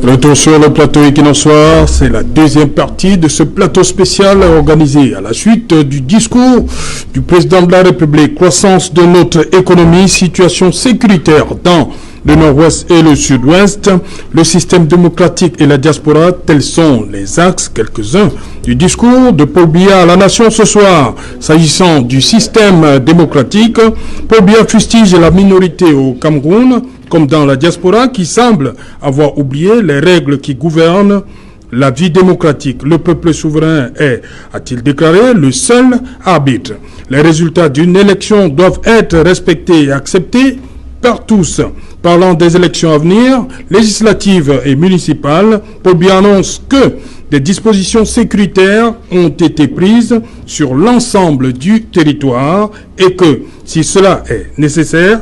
Retour sur le plateau Equinoxoir, c'est la deuxième partie de ce plateau spécial organisé à la suite du discours du président de la République. Croissance de notre économie, situation sécuritaire dans le nord-ouest et le sud-ouest, le système démocratique et la diaspora, tels sont les axes, quelques-uns, du discours de Paul Biya à la nation ce soir. S'agissant du système démocratique, Paul Biya fustige la minorité au Cameroun, comme dans la diaspora, qui semble avoir oublié les règles qui gouvernent la vie démocratique. Le peuple souverain est, a-t-il déclaré, le seul arbitre. Les résultats d'une élection doivent être respectés et acceptés par tous. Parlant des élections à venir, législatives et municipales, Paul Biya annonce que des dispositions sécuritaires ont été prises sur l'ensemble du territoire et que, si cela est nécessaire,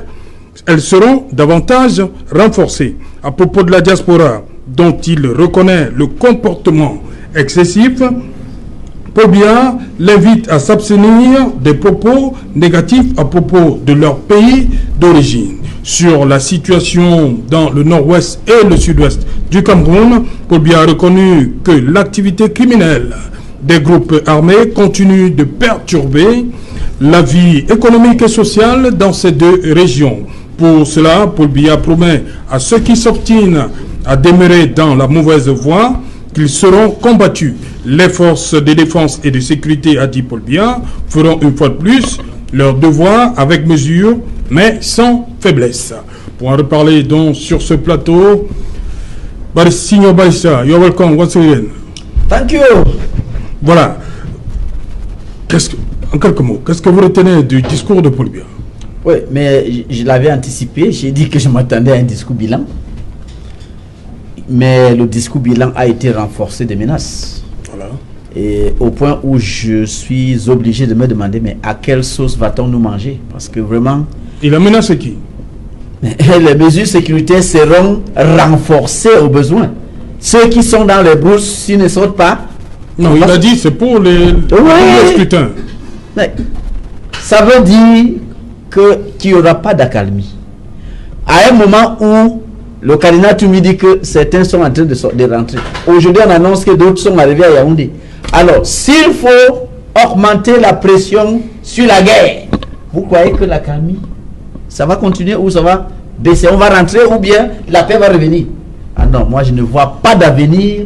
elles seront davantage renforcées. À propos de la diaspora, dont il reconnaît le comportement excessif, Paul Biya l'invite à s'abstenir des propos négatifs à propos de leur pays d'origine. Sur la situation dans le nord-ouest et le sud-ouest du Cameroun, Paul Biya a reconnu que l'activité criminelle des groupes armés continue de perturber la vie économique et sociale dans ces deux régions. Pour cela, Paul Biya promet à ceux qui s'obstinent à demeurer dans la mauvaise voie qu'ils seront combattus. Les forces de défense et de sécurité, a dit Paul Biya, feront une fois de plus leur devoir avec mesure, mais sans faiblesse. Pour en reparler donc sur ce plateau, Signor Barissa, you're welcome once again. Thank you. Voilà. En quelques mots, qu'est-ce que vous retenez du discours de Paul Biya? Oui, mais je l'avais anticipé, j'ai dit que je m'attendais à un discours bilan. Mais le discours bilan a été renforcé de menaces. Voilà. Et au point où je suis obligé de me demander, mais à quelle sauce va-t-on nous manger? Parce que vraiment... Il a menacé qui? Les mesures sécuritaires seront renforcées au besoin. Ceux qui sont dans les bourses, s'ils ne sortent pas... Non, il a dit c'est pour les scrutins. Mais ça veut dire qu'il n'y aura pas d'accalmie. À un moment où le cardinal Toumi dit que certains sont en train de rentrer. Aujourd'hui, on annonce que d'autres sont arrivés à Yaoundé. Alors, s'il faut augmenter la pression sur la guerre, vous croyez que l'accalmie, ça va continuer ou ça va baisser? On va rentrer ou bien la paix va revenir? Ah non, moi je ne vois pas d'avenir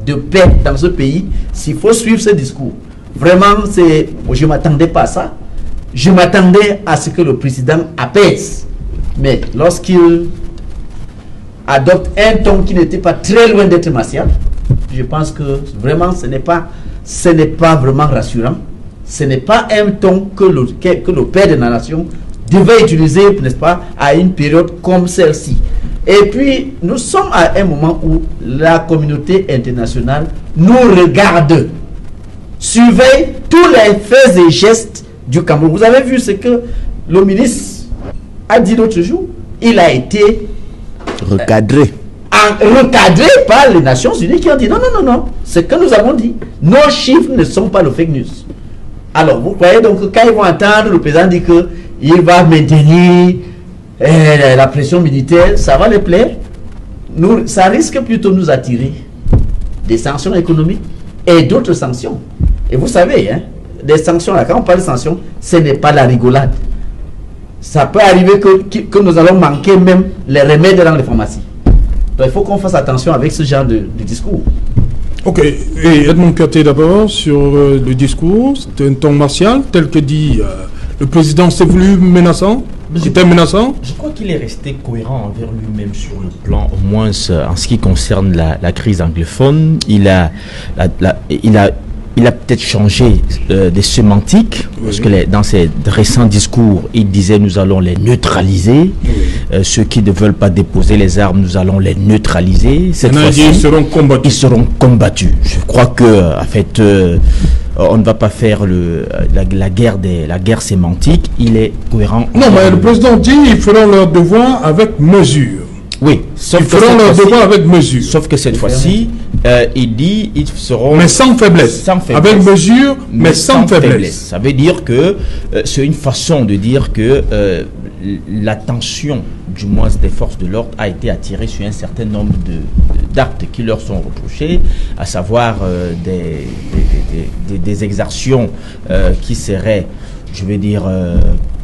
de paix dans ce pays s'il faut suivre ce discours. Vraiment, je ne m'attendais pas à ça. Je m'attendais à ce que le président apaise. Mais lorsqu'il adopte un ton qui n'était pas très loin d'être martial, je pense que vraiment ce n'est pas vraiment rassurant. Ce n'est pas un ton que le père de la nation devait utiliser, n'est-ce pas, à une période comme celle-ci. Et puis, nous sommes à un moment où la communauté internationale nous regarde, surveille tous les faits et gestes du Cameroun. Vous avez vu ce que le ministre a dit l'autre jour? Il a été recadré par les Nations Unies qui ont dit non, ce que nous avons dit, nos chiffres ne sont pas le fake news. Alors, vous croyez donc que quand ils vont entendre le président dire qu'il va maintenir la pression militaire, ça va les plaire? Ça risque plutôt de nous attirer des sanctions économiques et d'autres sanctions. Et vous savez, des sanctions, là, quand on parle de sanctions, ce n'est pas la rigolade. Ça peut arriver que nous allons manquer même les remèdes dans les pharmacies. Donc il faut qu'on fasse attention avec ce genre de discours. Ok, et Edmond Katé d'abord sur le discours. C'était un ton martial, tel que dit le président, s'est voulu menaçant. C'était menaçant. Je crois qu'il est resté cohérent envers lui-même sur le plan, au moins en ce qui concerne la crise anglophone. Il a peut-être changé des sémantiques, parce que dans ses récents discours, il disait nous allons les neutraliser. Ceux qui ne veulent pas déposer les armes, nous allons les neutraliser. Cette fois-ci, ils seront combattus. Ils seront combattus. Je crois que, en fait, on ne va pas faire la guerre sémantique. Il est cohérent. Non, mais le président dit qu'ils feront leur devoir avec mesure. Oui, ils feront leur devoir avec mesure. Sauf que cette fois-ci, il dit ils seront... Mais sans faiblesse. Avec mesure, mais sans faiblesse. Ça veut dire que c'est une façon de dire que l'attention, du moins des forces de l'ordre, a été attirée sur un certain nombre d'actes qui leur sont reprochés, à savoir des exactions qui seraient, je vais dire,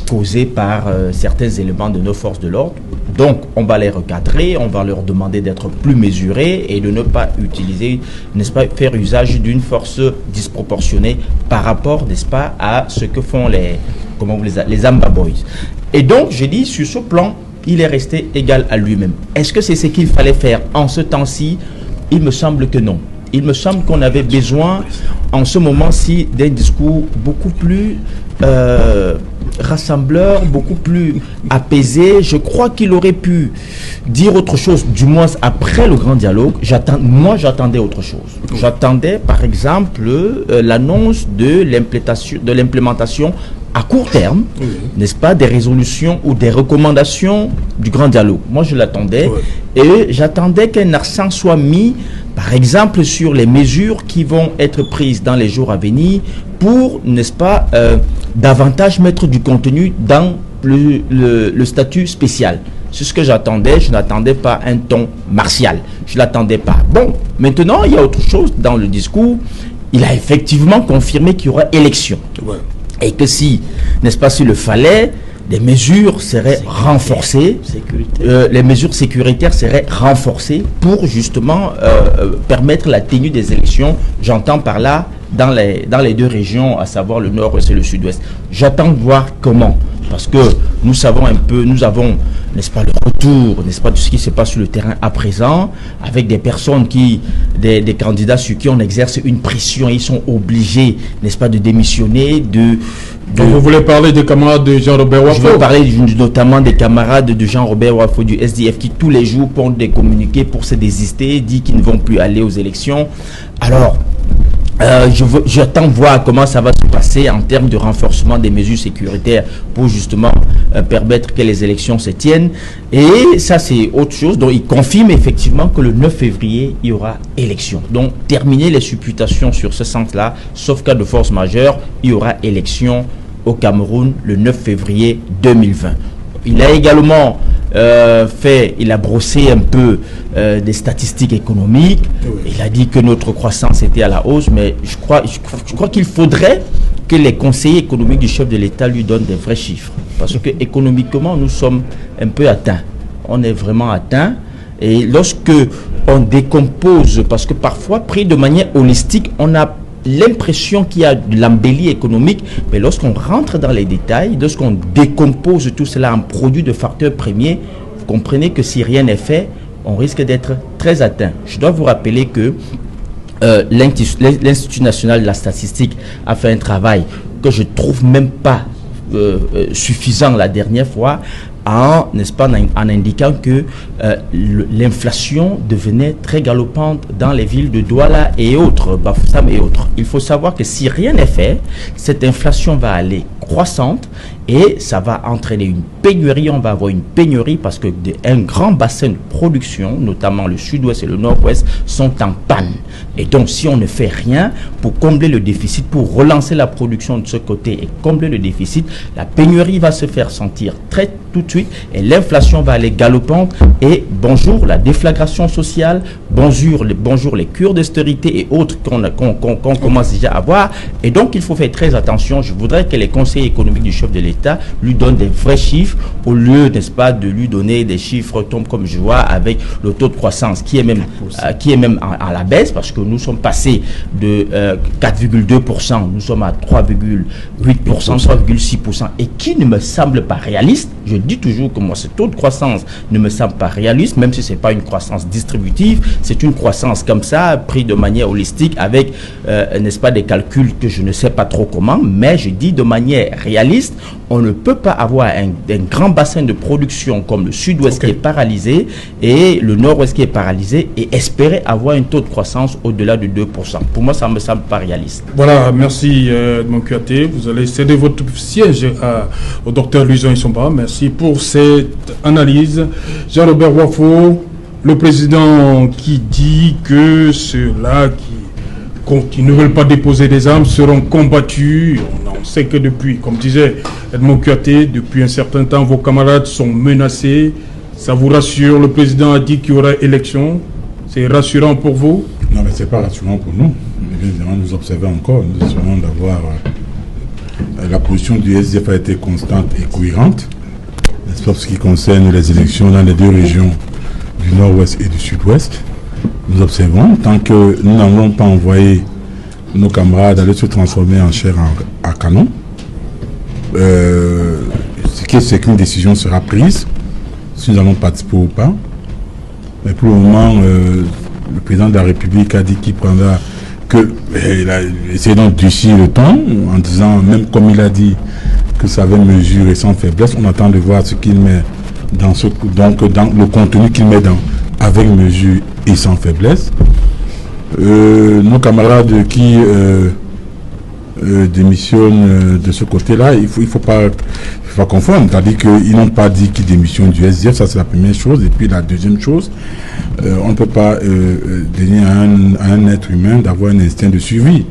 causées par certains éléments de nos forces de l'ordre. Donc, on va les recadrer, on va leur demander d'être plus mesurés et de ne pas utiliser, n'est-ce pas, faire usage d'une force disproportionnée par rapport, n'est-ce pas, à ce que font les Amba Boys. Et donc, j'ai dit, sur ce plan, il est resté égal à lui-même. Est-ce que c'est ce qu'il fallait faire en ce temps-ci? Il me semble que non. Il me semble qu'on avait besoin, en ce moment-ci, d'un discours beaucoup plus rassembleur, beaucoup plus apaisé. Je crois qu'il aurait pu dire autre chose, du moins après le grand dialogue. Moi, j'attendais autre chose. J'attendais, par exemple, l'annonce de l'implémentation à court terme, n'est-ce pas, des résolutions ou des recommandations du grand dialogue. Moi, je l'attendais et j'attendais qu'un accent soit mis, par exemple, sur les mesures qui vont être prises dans les jours à venir pour, n'est-ce pas, davantage mettre du contenu dans le statut spécial. C'est ce que j'attendais. Je n'attendais pas un ton martial. Je ne l'attendais pas. Bon, maintenant, il y a autre chose dans le discours. Il a effectivement confirmé qu'il y aura élection. Et que si, n'est-ce pas, s'il le fallait, des mesures seraient renforcées, les mesures sécuritaires seraient renforcées pour justement permettre la tenue des élections. J'entends par là dans les deux régions, à savoir le nord-ouest et le sud-ouest. J'attends de voir comment, parce que nous savons un peu, nous avons, n'est-ce pas, le retour, n'est-ce pas, de ce qui se passe sur le terrain à présent, avec des personnes des candidats sur qui on exerce une pression, ils sont obligés, n'est-ce pas, de démissionner, Vous voulez parler des camarades de Jean-Robert Wafo? Je veux parler notamment des camarades de Jean-Robert Wafo du SDF qui tous les jours pondent des communiqués pour se désister, disent qu'ils ne vont plus aller aux élections. Alors, j'attends voir comment ça va se passer en termes de renforcement des mesures sécuritaires pour justement permettre que les élections se tiennent. Et ça, c'est autre chose. Donc, il confirme effectivement que le 9 février, il y aura élection. Donc, terminer les supputations sur ce sens-là, sauf cas de force majeure, il y aura élection au Cameroun le 9 février 2020. Il a également il a brossé un peu des statistiques économiques. Il a dit que notre croissance était à la hausse, mais je crois qu'il faudrait que les conseillers économiques du chef de l'État lui donnent des vrais chiffres. Parce que économiquement, nous sommes un peu atteints. On est vraiment atteints. Et lorsque on décompose, parce que parfois, pris de manière holistique, on a l'impression qu'il y a de l'embellie économique, mais lorsqu'on rentre dans les détails, lorsqu'on décompose tout cela en produits de facteurs premiers, vous comprenez que si rien n'est fait, on risque d'être très atteint. Je dois vous rappeler que l'Institut national de la statistique a fait un travail que je ne trouve même pas suffisant la dernière fois, n'est-ce pas, en indiquant que l'inflation devenait très galopante dans les villes de Douala et autres, Bafoussam et autres. Il faut savoir que si rien n'est fait, cette inflation va aller croissante et ça va entraîner une pénurie. On va avoir une pénurie parce que un grand bassin de production, notamment le sud-ouest et le nord-ouest, sont en panne. Et donc, si on ne fait rien pour combler le déficit, pour relancer la production de ce côté et combler le déficit, la pénurie va se faire sentir tout de suite et l'inflation va aller galopante et bonjour la déflagration sociale, bonjour les cures d'austérité et autres qu'on commence déjà à voir. Et donc, il faut faire très attention. Je voudrais que les conseillers économiques du chef de l'État lui donnent des vrais chiffres au lieu, n'est-ce pas, de lui donner des chiffres comme je vois avec le taux de croissance qui est même à la baisse parce que nous sommes passés de 4,2%, nous sommes à 3,8%, 3,6% et qui ne me semble pas réaliste. Je dis toujours que moi, ce taux de croissance ne me semble pas réaliste, même si ce n'est pas une croissance distributive, c'est une croissance comme ça, prise de manière holistique, avec, n'est-ce pas, des calculs que je ne sais pas trop comment, mais je dis de manière réaliste, on ne peut pas avoir un grand bassin de production comme le sud-ouest qui est paralysé et le nord-ouest qui est paralysé et espérer avoir un taux de croissance au-delà de 2%. Pour moi, ça ne me semble pas réaliste. Voilà, merci Edmond Kouyaté. Vous allez céder votre siège au docteur Louison Issomba. Merci pour cette analyse. Jean-Robert Wafo, le président qui dit que ceux-là qui ne veulent pas déposer des armes seront combattus. On sait que depuis, comme disait Edmond Kouyaté, depuis un certain temps, vos camarades sont menacés. Ça vous rassure, le président a dit qu'il y aura élection. C'est rassurant pour vous? Non, mais c'est pas rassurant pour nous. Évidemment, nous observons encore. Nous essayons d'avoir... la position du SDF a été constante et cohérente, n'est-ce pas, pour ce qui concerne les élections dans les deux régions du nord-ouest et du sud-ouest. Nous observons, tant que nous n'avons pas envoyé nos camarades aller se transformer en chair à canon, c'est qu'une décision sera prise, si nous allons participer ou pas. Mais pour le moment, le président de la République a dit qu'il prendra il a essayé d'endurcir le ton en disant, même comme il a dit que ça avait mesure et sans faiblesse, on attend de voir ce qu'il met dans le contenu qu'il met avec mesure et sans faiblesse. Nos camarades qui démissionnent de ce côté-là, il faut pas confondre, c'est-à-dire qu'ils n'ont pas dit qu'ils démissionnent du SDF, ça c'est la première chose. Et puis la deuxième chose, on ne peut pas donner à un être humain d'avoir un instinct de suivi.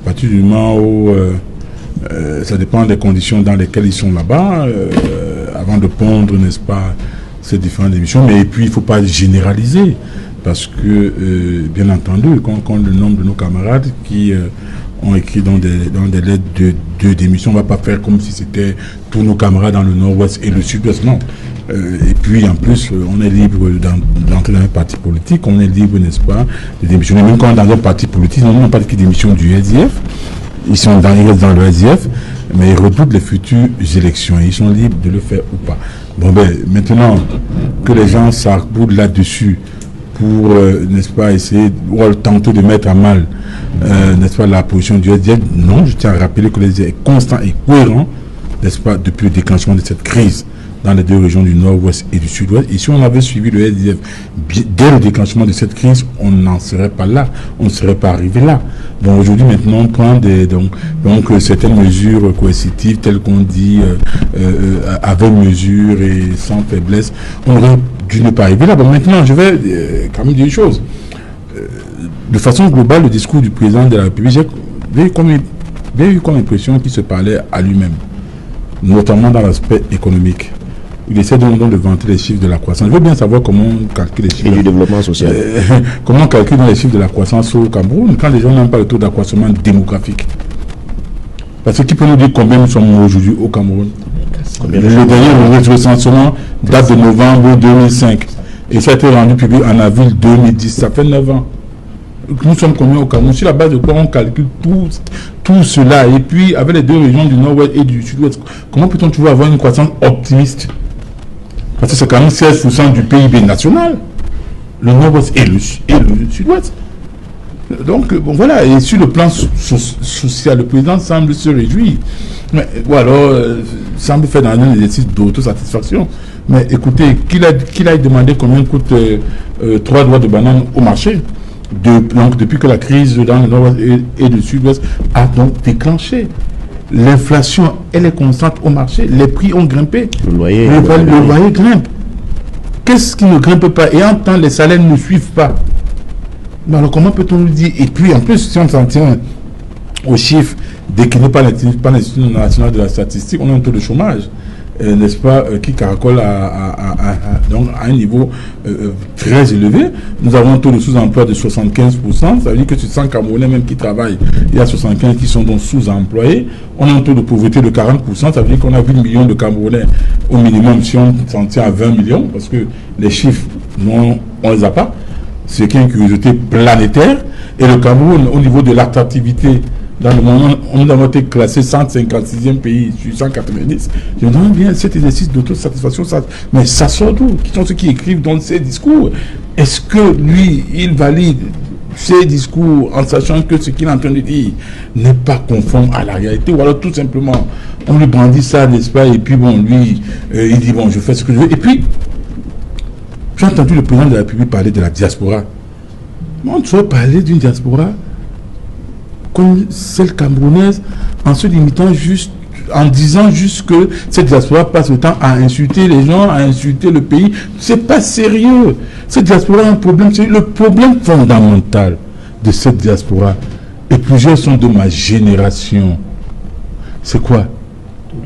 À partir du moment où ça dépend des conditions dans lesquelles ils sont là-bas, avant de pondre, n'est-ce pas, ces différentes démissions. Mais puis il ne faut pas généraliser, parce que, bien entendu, quand le nombre de nos camarades qui ont écrit dans des lettres de démission, on ne va pas faire comme si c'était tous nos camarades dans le nord-ouest et le sud-ouest, non. Et puis en plus, on est libre d'entrer dans un parti politique, on est libre, n'est-ce pas, de démissionner. Même quand on est dans un parti politique, on n'a pas de démission du SDF, ils restent dans le SDF, mais ils redoutent les futures élections, ils sont libres de le faire ou pas. Bon ben, maintenant que les gens s'arboudent là-dessus pour, n'est-ce pas, essayer ou tenter de mettre à mal, n'est-ce pas, la position du SDF, non, je tiens à rappeler que le SDF est constant et cohérent, n'est-ce pas, depuis le déclenchement de cette crise dans les deux régions du nord-ouest et du sud-ouest. Et si on avait suivi le SDF dès le déclenchement de cette crise, on n'en serait pas là, on ne serait pas arrivé là. Donc aujourd'hui, maintenant, on prend donc certaines mesures coercitives, telles qu'on dit, avec mesure et sans faiblesse. On aurait dû ne pas arriver là. Bon, maintenant, je vais quand même dire une chose. De façon globale, le discours du président de la République, j'ai eu comme impression qu'il se parlait à lui-même, notamment dans l'aspect économique. Il essaie donc de vanter les chiffres de la croissance. Je veux bien savoir comment on calcule les chiffres. Et du développement social. Comment on calcule les chiffres de la croissance au Cameroun quand les gens n'ont pas le taux d'accroissement démographique. Parce que qui peut nous dire combien nous sommes aujourd'hui au Cameroun? Le dernier recensement date de novembre 2005. Et ça a été rendu public en avril 2010. Ça fait 9 ans. Nous sommes combien au Cameroun? Sur la base de quoi on calcule tout cela? Et puis, avec les deux régions du nord-ouest et du sud-ouest, comment peut-on toujours avoir une croissance optimiste? Parce que c'est quand même 16% du PIB national, le nord-ouest et le sud-ouest. Donc, bon voilà, et sur le plan social, le président semble se réjouir. Mais, ou alors, semble faire dans un exercice d'autosatisfaction. Mais écoutez, qu'il aille demander combien coûte 3 doigts de banane au marché, donc depuis que la crise dans le nord-ouest et le sud-ouest a donc déclenché. L'inflation, elle est constante au marché. Les prix ont grimpé. Le loyer grimpe. Qu'est-ce qui ne grimpe pas? Et en temps, les salaires ne suivent pas. Mais alors, comment peut-on nous dire? Et puis, en plus, si on s'en tient aux chiffres déclinés par l'Institut national de la statistique, on a un taux de chômage, n'est-ce pas, qui caracole donc à un niveau très élevé. Nous avons un taux de sous-emploi de 75%. Ça veut dire que sur 100 Camerounais même qui travaillent, il y a 75 qui sont donc sous-employés. On a un taux de pauvreté de 40%. Ça veut dire qu'on a 8 millions de Camerounais au minimum si on s'en tient à 20 millions, parce que les chiffres, non, on ne les a pas. C'est qu'il y a une curiosité planétaire. Et le Cameroun, au niveau de l'attractivité dans le monde, on a été classé 156e pays sur 190. Je me demande bien cet exercice d'autosatisfaction, mais ça sort d'où? Qui sont ceux qui écrivent dans ces discours? Est-ce que lui, il valide ces discours en sachant que ce qu'il est en train de dire n'est pas conforme à la réalité? Ou alors tout simplement, on lui brandit ça, n'est-ce pas? Et puis bon, lui, il dit bon, je fais ce que je veux. Et puis, j'ai entendu le président de la République parler de la diaspora. On doit parler d'une diaspora comme celle camerounaise, en se limitant juste, en disant juste que cette diaspora passe le temps à insulter les gens, à insulter le pays. C'est pas sérieux. Cette diaspora a un problème. C'est le problème fondamental de cette diaspora. Et plusieurs sont de ma génération. C'est quoi?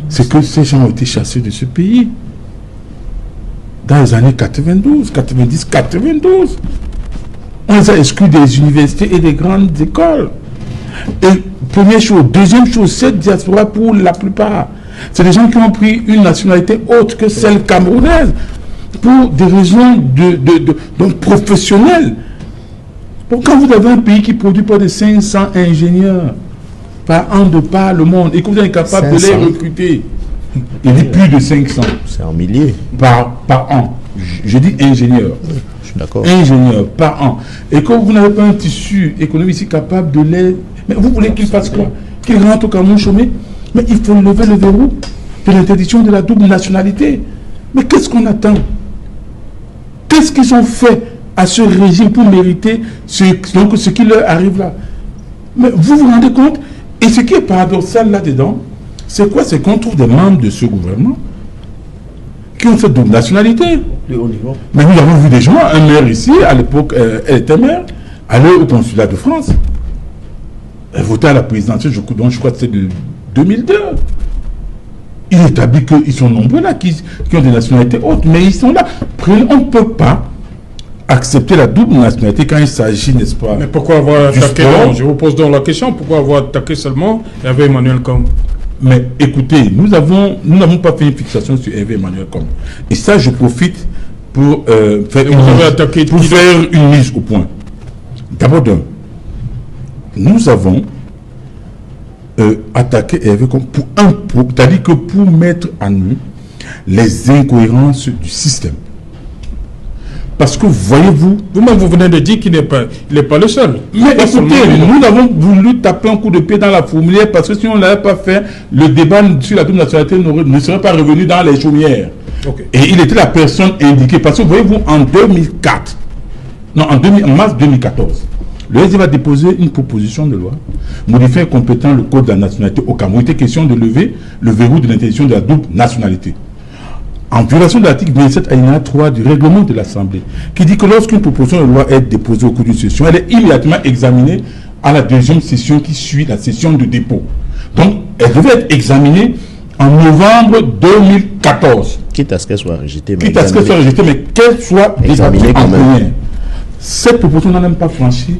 C'est que ces gens ont été chassés de ce pays dans les années 92, 90, 92. On les a exclus des universités et des grandes écoles. Et première chose. Deuxième chose, cette diaspora, pour la plupart, c'est des gens qui ont pris une nationalité autre que celle camerounaise pour des raisons donc professionnelles. Quand vous avez un pays qui produit pas de 500 ingénieurs par an de par le monde et que vous êtes capable 500. De les recruter, il dit plus de 500. C'est en milliers. Par an. Je dis ingénieurs. Je suis d'accord. Ingénieurs par an. Et quand vous n'avez pas un tissu économique si capable de les... Mais vous voulez qu'ils fassent quoi? Qu'ils rentrent au Cameroun chômé? Mais il faut lever le verrou de l'interdiction de la double nationalité. Mais qu'est-ce qu'on attend? Qu'est-ce qu'ils ont fait à ce régime pour mériter ce qui leur arrive là? Mais vous vous rendez compte? Et ce qui est paradoxal là-dedans, c'est quoi? C'est qu'on trouve des membres de ce gouvernement qui ont fait double nationalité. Mais nous avons vu des gens, un maire ici, à l'époque, elle était maire, aller au consulat de France. Elle votait à la présidentielle, je crois que c'est de 2002. Il établit qu'ils sont nombreux là, qui ont des nationalités hautes, mais ils sont là. On ne peut pas accepter la double nationalité quand il s'agit, n'est-ce pas? Mais pourquoi avoir attaqué, je vous pose donc la question, pourquoi avoir attaqué seulement Hervé Emmanuel Combes? Mais écoutez, nous n'avons pas fait une fixation sur Hervé Emmanuel Combes. Et ça, je profite pour faire une mise au point. D'abord, nous avons attaqué Hervé Combes c'est-à-dire que pour mettre à nu les incohérences du système. Parce que, voyez-vous... Vous-même, vous venez de dire qu'il n'est pas le seul. Mais écoutez, nous avons voulu taper un coup de pied dans la fourmilière parce que si on ne l'avait pas fait, le débat sur la double nationalité ne serait pas revenu dans les chaumières. Okay. Et il était la personne indiquée. Parce que, voyez-vous, en mars 2014, le SDF a déposé une proposition de loi modifiant complètement le code de la nationalité au Cameroun. Il était question de lever le verrou de l'interdiction de la double nationalité. En violation de l'article 27 alinéa 3 du règlement de l'Assemblée, qui dit que lorsqu'une proposition de loi est déposée au cours d'une session, elle est immédiatement examinée à la deuxième session qui suit la session de dépôt. Donc, elle devait être examinée en novembre 2014. Quitte à ce qu'elle soit rejetée. Mais qu'elle soit examinée en première. Cette proposition n'a même pas franchi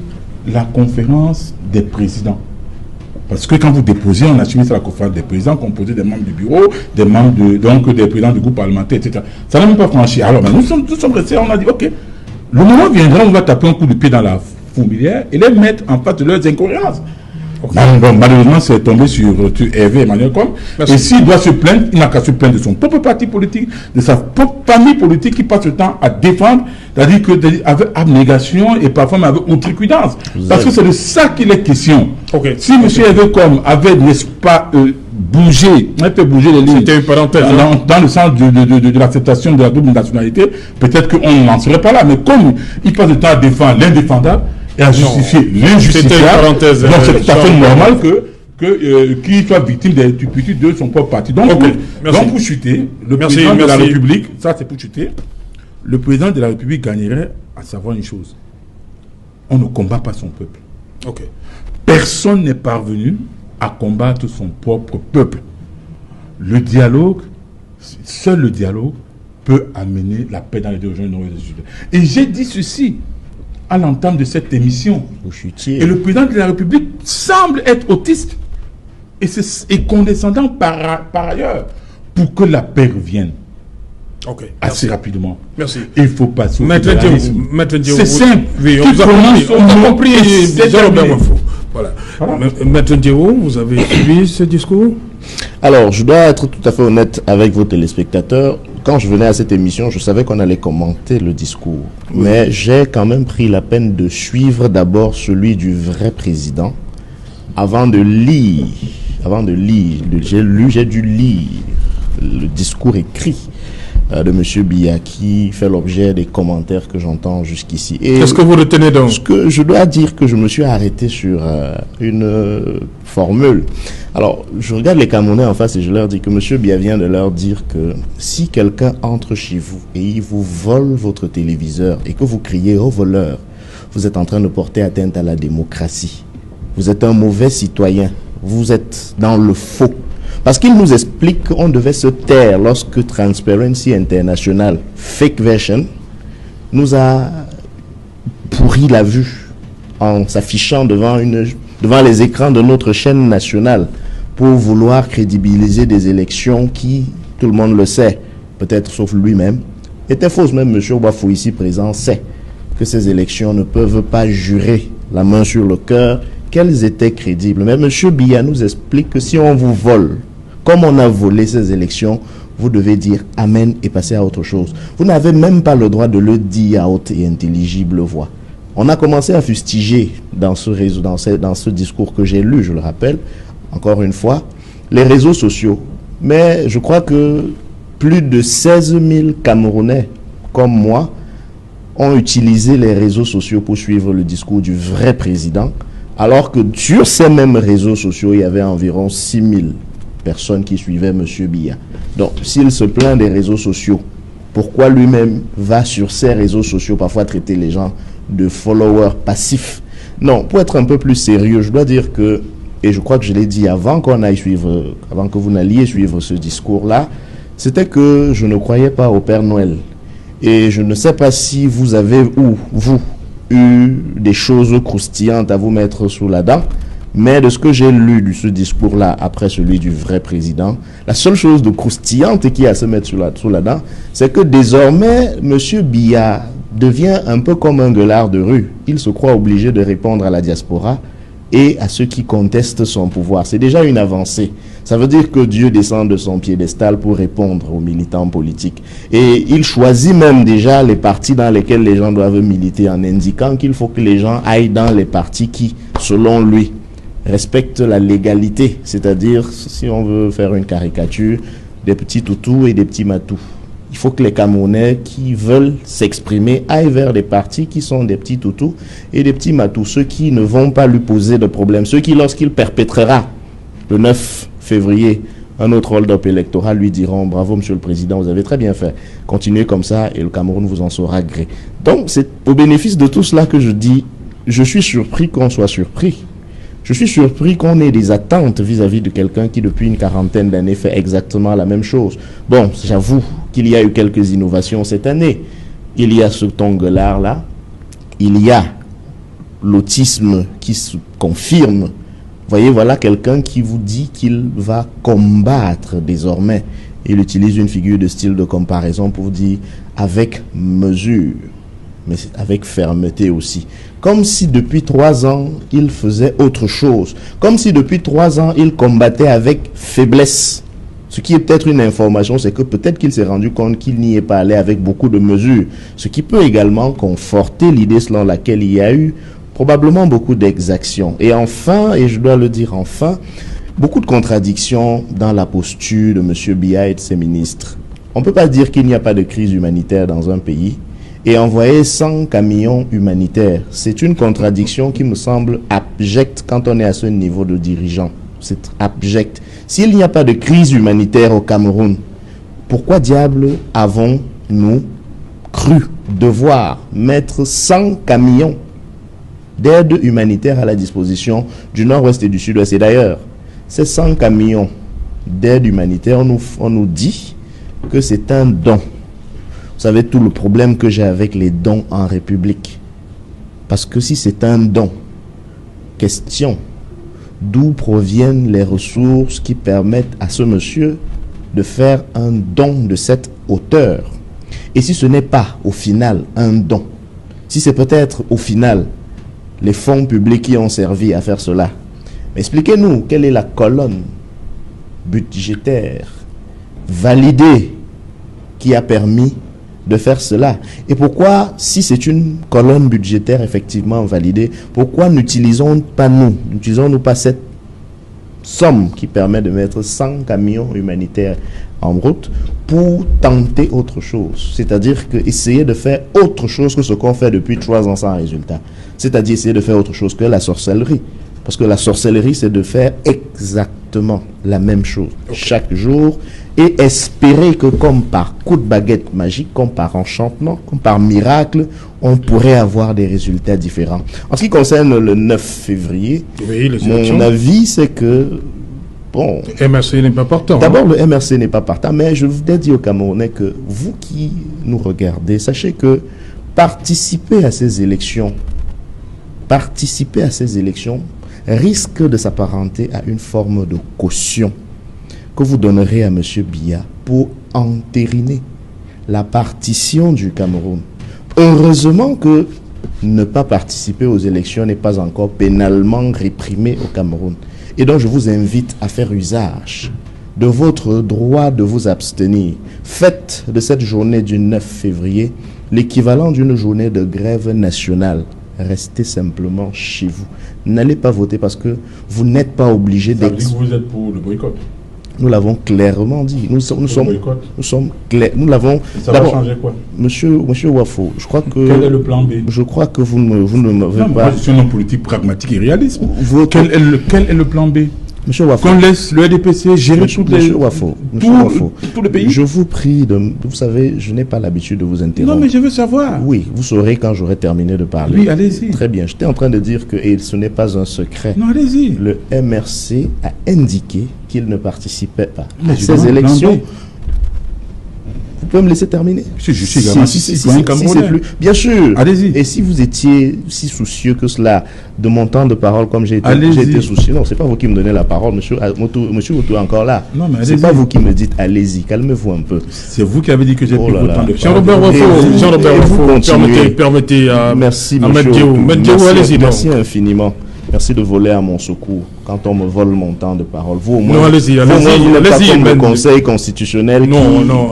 la conférence des présidents. Parce que quand vous déposez, on a soumis à la conférence des présidents, composé des membres du bureau, des membres des présidents du groupe parlementaire, etc. Ça n'a même pas franchi. Alors, nous sommes restés, on a dit, ok, le moment viendra, on va taper un coup de pied dans la fourmilière et les mettre en face de leurs incohérences. Okay. Bon, malheureusement, c'est tombé sur Hervé Emmanuel Combes. Et s'il doit se plaindre, il n'a qu'à se plaindre de son propre parti politique, de sa propre famille politique qui passe le temps à défendre, c'est-à-dire avec abnégation et parfois même avec outrecuidance. Parce que c'est de ça qu'il est question. Okay. Si M. Hervé Combes avait, n'est-ce pas, bougé, fait bouger les lignes, c'était une parenthèse, dans le sens de l'acceptation de la double nationalité, peut-être qu'on n'en serait pas là. Mais comme il passe le temps à défendre l'indéfendable, et à justifier l'injustifiable. Donc c'est tout à fait normal qu'il soit victime des turpitudes de son propre parti. Donc, donc pour chuter, le président de la République, ça c'est pour chuter, le président de la République gagnerait à savoir une chose. On ne combat pas son peuple. Okay. Personne n'est parvenu à combattre son propre peuple. Le dialogue, seul le dialogue peut amener la paix dans les deux régions nord et sud. Et j'ai dit ceci à l'entame de cette émission. Et le président de la République semble être autiste et condescendant par ailleurs pour que la paix revienne assez rapidement. Merci. Il faut passer au fédéralisme. C'est simple. Oui, on a compris. Voilà. Maître Diéwo, vous avez suivi ce discours? Alors, je dois être tout à fait honnête avec vos téléspectateurs. Quand je venais à cette émission, je savais qu'on allait commenter le discours. Oui. Mais j'ai quand même pris la peine de suivre d'abord celui du vrai président avant de lire. J'ai dû lire le discours écrit de M. Biya qui fait l'objet des commentaires que j'entends jusqu'ici. Qu'est-ce que vous retenez donc? Ce que je dois dire que je me suis arrêté sur une formule. Alors, je regarde les Camerounais en face et je leur dis que M. Biya vient de leur dire que si quelqu'un entre chez vous et il vous vole votre téléviseur et que vous criez au voleur, vous êtes en train de porter atteinte à la démocratie. Vous êtes un mauvais citoyen. Vous êtes dans le faux. Parce qu'il nous explique qu'on devait se taire lorsque Transparency International, Fake Version, nous a, pour nourri la vue en s'affichant devant les écrans de notre chaîne nationale pour vouloir crédibiliser des élections qui, tout le monde le sait, peut-être sauf lui-même, étaient fausses. Même M. Ouafou ici présent sait que ces élections ne peuvent pas jurer la main sur le cœur qu'elles étaient crédibles. Mais M. Biya nous explique que si on vous vole, comme on a volé ces élections, vous devez dire Amen et passer à autre chose. Vous n'avez même pas le droit de le dire à haute et intelligible voix. On a commencé à fustiger dans ce réseau, dans ce discours que j'ai lu, je le rappelle, encore une fois, les réseaux sociaux. Mais je crois que plus de 16 000 Camerounais, comme moi, ont utilisé les réseaux sociaux pour suivre le discours du vrai président, alors que sur ces mêmes réseaux sociaux, il y avait environ 6 000 personnes qui suivaient M. Biya. Donc, s'il se plaint des réseaux sociaux, pourquoi lui-même va sur ces réseaux sociaux parfois traiter les gens de followers passifs? Non, pour être un peu plus sérieux, je dois dire que, et je crois que je l'ai dit avant que vous n'alliez suivre ce discours-là, c'était que je ne croyais pas au Père Noël. Et je ne sais pas si vous avez, eu des choses croustillantes à vous mettre sous la dent, mais de ce que j'ai lu de ce discours-là, après celui du vrai président, la seule chose de croustillante qui a à se mettre sous la dent, c'est que désormais, M. Biya devient un peu comme un gueulard de rue. Il se croit obligé de répondre à la diaspora et à ceux qui contestent son pouvoir. C'est déjà une avancée. Ça veut dire que Dieu descend de son piédestal pour répondre aux militants politiques. Et il choisit même déjà les partis dans lesquels les gens doivent militer, en indiquant qu'il faut que les gens aillent dans les partis qui, selon lui, respectent la légalité. C'est-à-dire, si on veut faire une caricature, des petits toutous et des petits matous. Il faut que les Camerounais qui veulent s'exprimer aillent vers des partis qui sont des petits toutous et des petits matous. Ceux qui ne vont pas lui poser de problème. Ceux qui, lorsqu'il perpétrera le 9 février un autre hold-up électoral, lui diront « Bravo, Monsieur le Président, vous avez très bien fait. Continuez comme ça et le Cameroun vous en saura gré. » Donc, c'est au bénéfice de tout cela que je dis, je suis surpris qu'on soit surpris. Je suis surpris qu'on ait des attentes vis-à-vis de quelqu'un qui, depuis une quarantaine d'années, fait exactement la même chose. Bon, j'avoue qu'il y a eu quelques innovations cette année. Il y a ce ton gueulard-là. Il y a l'autisme qui se confirme. Vous voyez, voilà quelqu'un qui vous dit qu'il va combattre désormais. Il utilise une figure de style de comparaison pour dire avec mesure, mais avec fermeté aussi. Comme si depuis 3 ans, il faisait autre chose. Comme si depuis 3 ans, il combattait avec faiblesse. Ce qui est peut-être une information, c'est que peut-être qu'il s'est rendu compte qu'il n'y est pas allé avec beaucoup de mesures. Ce qui peut également conforter l'idée selon laquelle il y a eu probablement beaucoup d'exactions. Et enfin, et je dois le dire enfin, beaucoup de contradictions dans la posture de M. Biya et de ses ministres. On ne peut pas dire qu'il n'y a pas de crise humanitaire dans un pays et envoyer 100 camions humanitaires. C'est une contradiction qui me semble abjecte quand on est à ce niveau de dirigeant. C'est abject. S'il n'y a pas de crise humanitaire au Cameroun, pourquoi diable avons-nous cru devoir mettre 100 camions d'aide humanitaire à la disposition du nord-ouest et du sud-ouest? Et d'ailleurs, ces 100 camions d'aide humanitaire, on nous dit que c'est un don. Vous savez tout le problème que j'ai avec les dons en République. Parce que si c'est un don, question, d'où proviennent les ressources qui permettent à ce monsieur de faire un don de cette hauteur? Et si ce n'est pas au final un don, si c'est peut-être au final les fonds publics qui ont servi à faire cela, expliquez-nous quelle est la colonne budgétaire validée qui a permis de faire cela. Et pourquoi, si c'est une colonne budgétaire effectivement validée, pourquoi n'utilisons-nous pas cette somme qui permet de mettre 100 camions humanitaires en route pour tenter autre chose? C'est-à-dire que essayer de faire autre chose que ce qu'on fait depuis 3 ans sans résultat. C'est-à-dire essayer de faire autre chose que la sorcellerie. Parce que la sorcellerie, c'est de faire exactement la même chose chaque jour et espérer que comme par coup de baguette magique, comme par enchantement, comme par miracle, on pourrait avoir des résultats différents. En ce qui concerne le 9 février, oui, mon avis, c'est que bon, le MRC n'est pas partant. D'abord, le MRC n'est pas partant, mais je voudrais dire aux Camerounais que vous qui nous regardez, sachez que participer à ces élections participer à ces élections risque de s'apparenter à une forme de caution que vous donnerez à M. Biya pour entériner la partition du Cameroun. Heureusement que ne pas participer aux élections n'est pas encore pénalement réprimé au Cameroun. Et donc je vous invite à faire usage de votre droit de vous abstenir. Faites de cette journée du 9 février l'équivalent d'une journée de grève nationale. Restez simplement chez vous. N'allez pas voter parce que vous n'êtes pas obligé d'être... Ça veut dire que vous êtes pour le boycott? Nous l'avons clairement dit. Nous sommes clairs. Nous l'avons. Ça va changer quoi? Monsieur Wafo, je crois que. Quel est le plan B? Je crois que vous ne m'avez pas. Moi, je suis un homme politique pragmatique et réaliste. Quel est le plan B? Monsieur Wafo. Qu'on laisse le RDPC gérer tout le pays. Je vous prie de... Vous savez, je n'ai pas l'habitude de vous interrompre. Non, mais je veux savoir. Oui, vous saurez quand j'aurai terminé de parler. Oui, allez-y. Très bien. J'étais en train de dire que, et ce n'est pas un secret, non, allez-y. Le MRC a indiqué qu'il ne participait pas à ces élections. Vous pouvez me laisser terminer? Je suis également citoyen camerounais. Bien sûr. Allez-y. Et si vous étiez si soucieux que cela de mon temps de parole comme j'ai été soucieux. Non, c'est pas vous qui me donnez la parole, monsieur Moto est encore là. Non, mais c'est pas vous qui me dites allez-y, calmez-vous un peu. C'est vous qui avez dit que j'ai pris votre temps de Jean-Robert Wafo, permettez à merci, monsieur. Allez-y. Merci infiniment. Merci de voler à mon secours quand on me vole mon temps de parole. Vous, au moins, non, allez-y. Le Conseil constitutionnel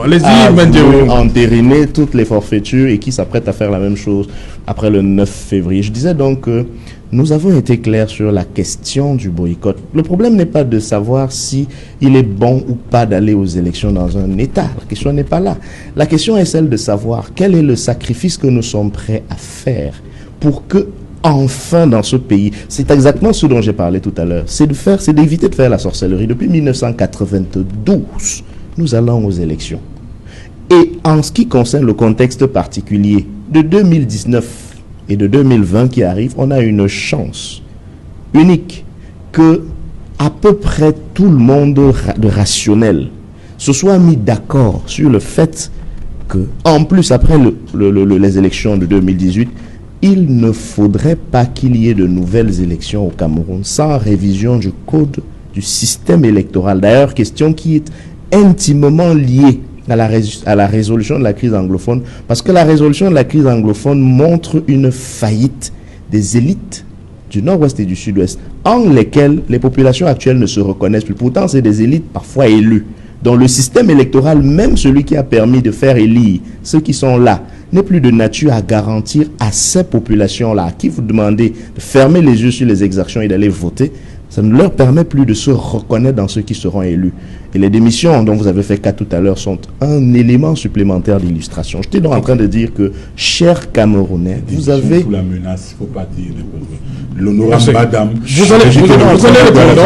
allez-y, entériner toutes les forfaitures et qui s'apprête à faire la même chose après le 9 février. Je disais donc que nous avons été clairs sur la question du boycott. Le problème n'est pas de savoir si il est bon ou pas d'aller aux élections dans un État. La question n'est pas là. La question est celle de savoir quel est le sacrifice que nous sommes prêts à faire pour que enfin dans ce pays, c'est exactement ce dont j'ai parlé tout à l'heure, c'est d'éviter de faire la sorcellerie. Depuis 1992, nous allons aux élections. Et en ce qui concerne le contexte particulier de 2019 et de 2020 qui arrive, on a une chance unique que à peu près tout le monde de rationnel se soit mis d'accord sur le fait que, en plus après les élections de 2018, il ne faudrait pas qu'il y ait de nouvelles élections au Cameroun sans révision du code du système électoral. D'ailleurs, question qui est intimement liée à la résolution de la crise anglophone, parce que la résolution de la crise anglophone montre une faillite des élites du nord-ouest et du sud-ouest, en lesquelles les populations actuelles ne se reconnaissent plus. Pourtant, c'est des élites parfois élues. Dans le système électoral, même celui qui a permis de faire élire ceux qui sont là, n'est plus de nature à garantir à ces populations-là, à qui vous demandez de fermer les yeux sur les exactions et d'aller voter, ça ne leur permet plus de se reconnaître dans ceux qui seront élus. Et les démissions dont vous avez fait cas tout à l'heure sont un élément supplémentaire d'illustration. J'étais donc en train de dire que, chers Camerounais, vous avez... Sous la menace, il ne faut pas dire l'honorable madame. Vous allez répondre.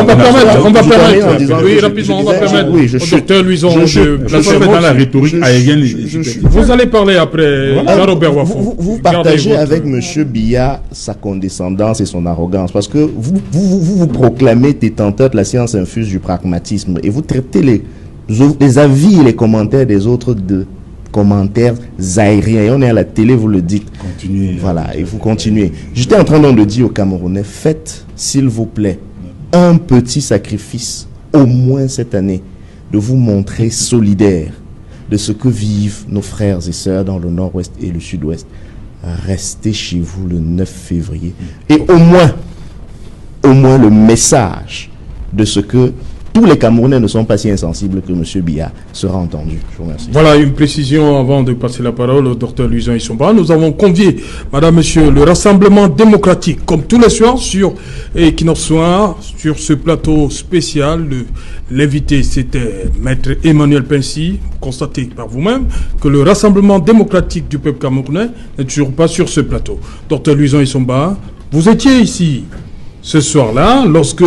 On va permettre. Oui, rapidement, on va permettre au docteur Luison je dans la rhétorique aérienne. Vous allez parler après Jean-Robert Wafo. Vous partagez avec M. Biya sa condescendance et son arrogance, parce que vous proclamez détenteur de la science infuse du pragmatisme et vous traitez les avis et les commentaires des autres de commentaires aériens. Et on est à la télé, vous le dites. Continuez. Voilà, et vous continuez. J'étais en train de dire aux Camerounais, faites, s'il vous plaît, un petit sacrifice, au moins cette année, de vous montrer solidaire de ce que vivent nos frères et sœurs dans le nord-ouest et le sud-ouest. Restez chez vous le 9 février. Et au moins le message de ce que tous les Camerounais ne sont pas si insensibles que M. Biya sera entendu. Je vous remercie. Voilà une précision avant de passer la parole au docteur Luison Isomba. Nous avons convié, madame, monsieur, le Rassemblement démocratique, comme tous les soirs sur Equinox Soir, sur ce plateau spécial. L'invité, c'était maître Emmanuel Pincy. Constatez par vous-même que le Rassemblement démocratique du peuple camerounais n'est toujours pas sur ce plateau. Docteur Luison Isomba, vous étiez ici ce soir-là lorsque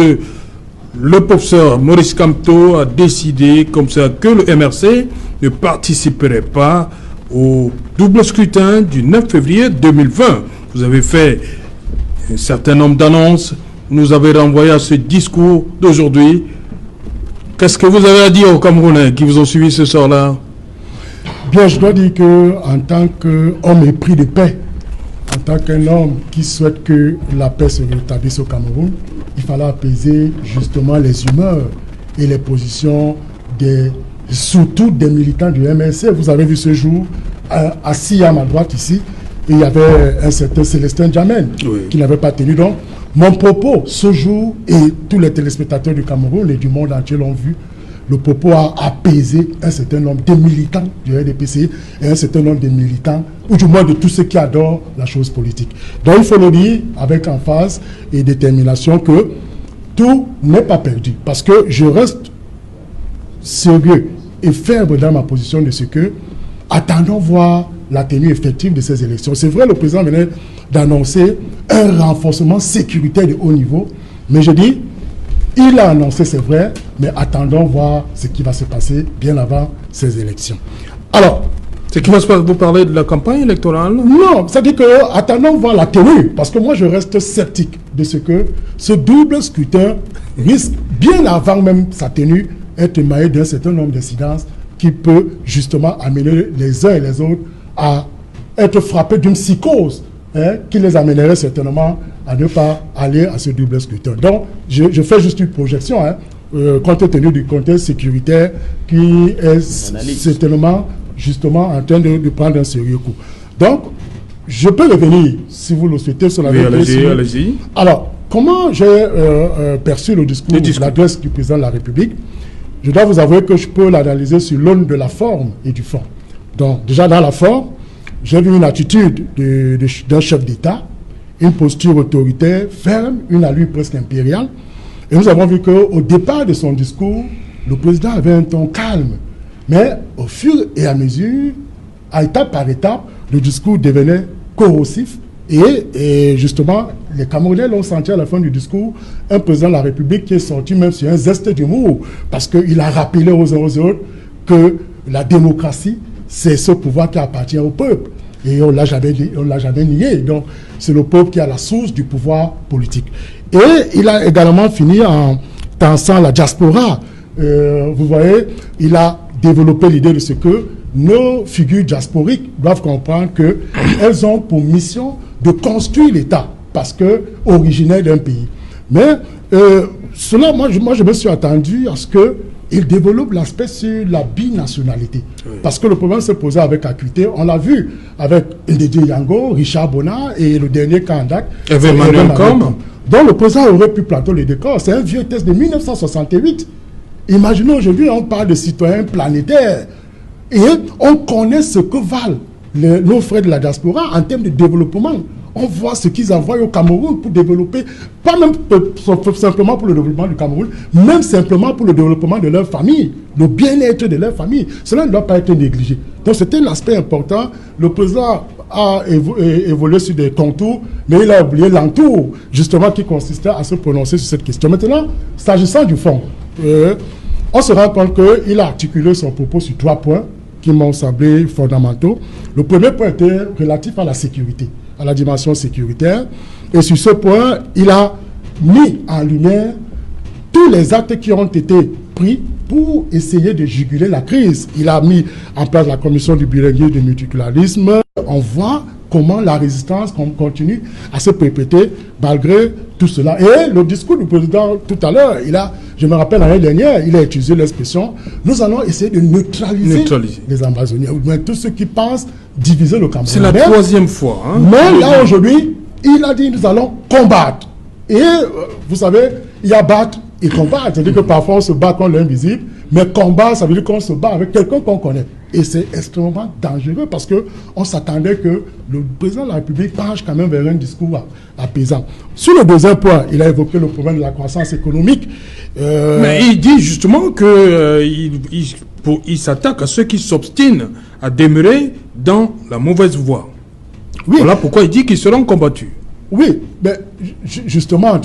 le professeur Maurice Kamto a décidé comme ça que le MRC ne participerait pas au double scrutin du 9 février 2020. Vous avez fait un certain nombre d'annonces, nous avez renvoyé à ce discours d'aujourd'hui. Qu'est-ce que vous avez à dire aux Camerounais qui vous ont suivi ce soir-là? Bien, je dois dire que en tant qu'homme épris de paix, en tant qu'un homme qui souhaite que la paix se rétablisse au Cameroun, il fallait apaiser justement les humeurs et les positions surtout des militants du MLC. Vous avez vu ce jour, assis à ma droite ici, il y avait un certain Célestin Djamène qui n'avait pas tenu. Donc, mon propos ce jour, et tous les téléspectateurs du Cameroun et du monde entier l'ont vu, le propos a apaisé un certain nombre de militants du RDPC et un certain nombre de militants, ou du moins de tous ceux qui adorent la chose politique. Donc il faut le dire avec emphase et détermination que tout n'est pas perdu. Parce que je reste sérieux et ferme dans ma position de ce que, attendons voir la tenue effective de ces élections. C'est vrai, le président venait d'annoncer un renforcement sécuritaire de haut niveau, mais je dis, il a annoncé, c'est vrai, mais attendons voir ce qui va se passer bien avant ces élections. Alors, ce qui va se passer, vous parlez de la campagne électorale? Non, c'est-à-dire que attendons voir la tenue, parce que moi je reste sceptique de ce que ce double scrutin risque, bien avant même sa tenue, être émaillé d'un certain nombre d'incidences qui peut justement amener les uns et les autres à être frappés d'une psychose qui les amènerait certainement à ne pas aller à ce double scrutin. Donc, je fais juste une projection, compte tenu du contexte sécuritaire qui est certainement justement en train de prendre un sérieux coup. Donc, je peux revenir, si vous le souhaitez, sur la allez-y. Alors, comment j'ai perçu le discours, l'adresse du président de la République? Je dois vous avouer que je peux l'analyser sur l'aune de la forme et du fond. Donc, déjà dans la forme, j'ai vu une attitude d'un chef d'État, une posture autoritaire, ferme, une allure presque impériale. Et nous avons vu qu'au départ de son discours, le président avait un ton calme. Mais au fur et à mesure, à étape par étape, le discours devenait corrosif. Et justement, les Camerounais l'ont senti à la fin du discours, un président de la République qui est sorti même sur un zeste d'humour, parce qu'il a rappelé aux autres que la démocratie, c'est ce pouvoir qui appartient au peuple. Et on ne l'a jamais nié. Donc, c'est le peuple qui a la source du pouvoir politique. Et il a également fini en tensant la diaspora. Vous voyez, il a développé l'idée de ce que nos figures diasporiques doivent comprendre qu'elles ont pour mission de construire l'État, parce que originaire d'un pays. Mais cela, moi, je me suis attendu à ce que il développe l'aspect sur la binationalité. Oui. Parce que le problème s'est posé avec acuité. On l'a vu avec Ndédié Yango, Richard Bona et le dernier Kandak. Emmanuel Com. Donc le président aurait pu planter les décors. C'est un vieux test de 1968. Imaginez aujourd'hui, on parle de citoyens planétaires. Et on connaît ce que valent nos frères de la diaspora en termes de développement. On voit ce qu'ils envoient au Cameroun pour développer, pas même simplement pour le développement du Cameroun, même simplement pour le développement de leur famille, le bien-être de leur famille. Cela ne doit pas être négligé. Donc c'était un aspect important. Le président a évolué sur des contours, mais il a oublié l'entour, justement, qui consistait à se prononcer sur cette question. Maintenant, s'agissant du fond, on se rend compte qu'il a articulé son propos sur 3 points qui m'ont semblé fondamentaux. Le premier point était relatif à la sécurité, à la dimension sécuritaire. Et sur ce point, il a mis en lumière tous les actes qui ont été pris pour essayer de juguler la crise. Il a mis en place la commission du bilinguisme et du multiculturalisme. On voit comment la résistance continue à se perpétrer malgré tout cela. Et le discours du président tout à l'heure, je me rappelle l'année dernière, il a utilisé l'expression « Nous allons essayer de neutraliser. Les Amazoniens, ou bien tous ceux qui pensent diviser le Cameroun. » C'est la 3e fois. Mais là, aujourd'hui, il a dit « Nous allons combattre. » Et vous savez, il y a battre et combattre. C'est-à-dire que parfois on se bat contre l'invisible, mais combat, ça veut dire qu'on se bat avec quelqu'un qu'on connaît. Et c'est extrêmement dangereux parce qu'on s'attendait que le président de la République penche quand même vers un discours apaisant. Sur le deuxième point, il a évoqué le problème de la croissance économique. Mais il dit justement qu'il s'attaque à ceux qui s'obstinent à demeurer dans la mauvaise voie. Oui. Voilà pourquoi il dit qu'ils seront combattus. Oui, mais justement,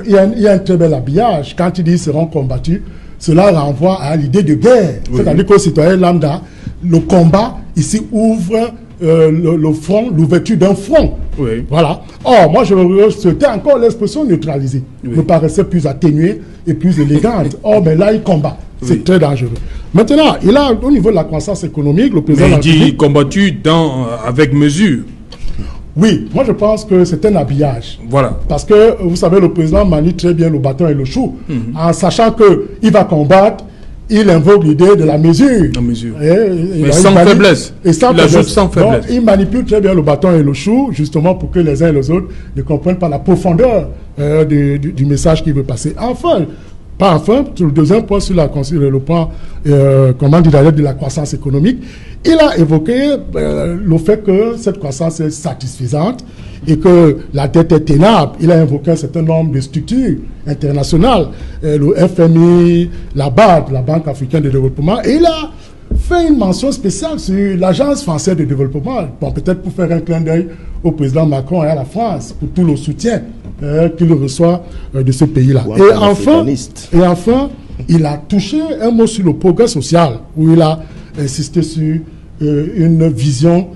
il y a un très bel habillage. Quand il dit qu'ils seront combattus, cela renvoie à l'idée de guerre. Oui. C'est-à-dire qu'au citoyen lambda, le combat ici ouvre le front, l'ouverture d'un front. Oui. Voilà. Or, moi, je souhaitais encore l'expression neutralisée. Oui. Me paraissait plus atténuée et plus élégante. Or, mais là, il combat. C'est très dangereux. Maintenant, il a, au niveau de la croissance économique, le président... Mais il dit combattu avec mesure. Oui, moi je pense que c'est un habillage. Voilà. Parce que, vous savez, le président manie très bien le bâton et le chou. En sachant qu'il va combattre, il invoque l'idée de la mesure. La mesure. Mais sans faiblesse. Et sans faiblesse. Sans faiblesse. Donc, il manipule très bien le bâton et le chou, justement pour que les uns et les autres ne comprennent pas la profondeur du message qu'il veut passer. Enfin, sur le deuxième point, sur le point, comment dire d'ailleurs, de la croissance économique, il a évoqué le fait que cette croissance est satisfaisante et que la dette est tenable. Il a invoqué un certain nombre de structures internationales, le FMI, la BAD, la Banque africaine de développement, et il a fait une mention spéciale sur l'Agence française de développement, bon, peut-être pour faire un clin d'œil au président Macron et à la France, pour tout le soutien qu'il reçoit de ce pays-là. Et enfin, il a touché un mot sur le progrès social, où il a insisté sur une vision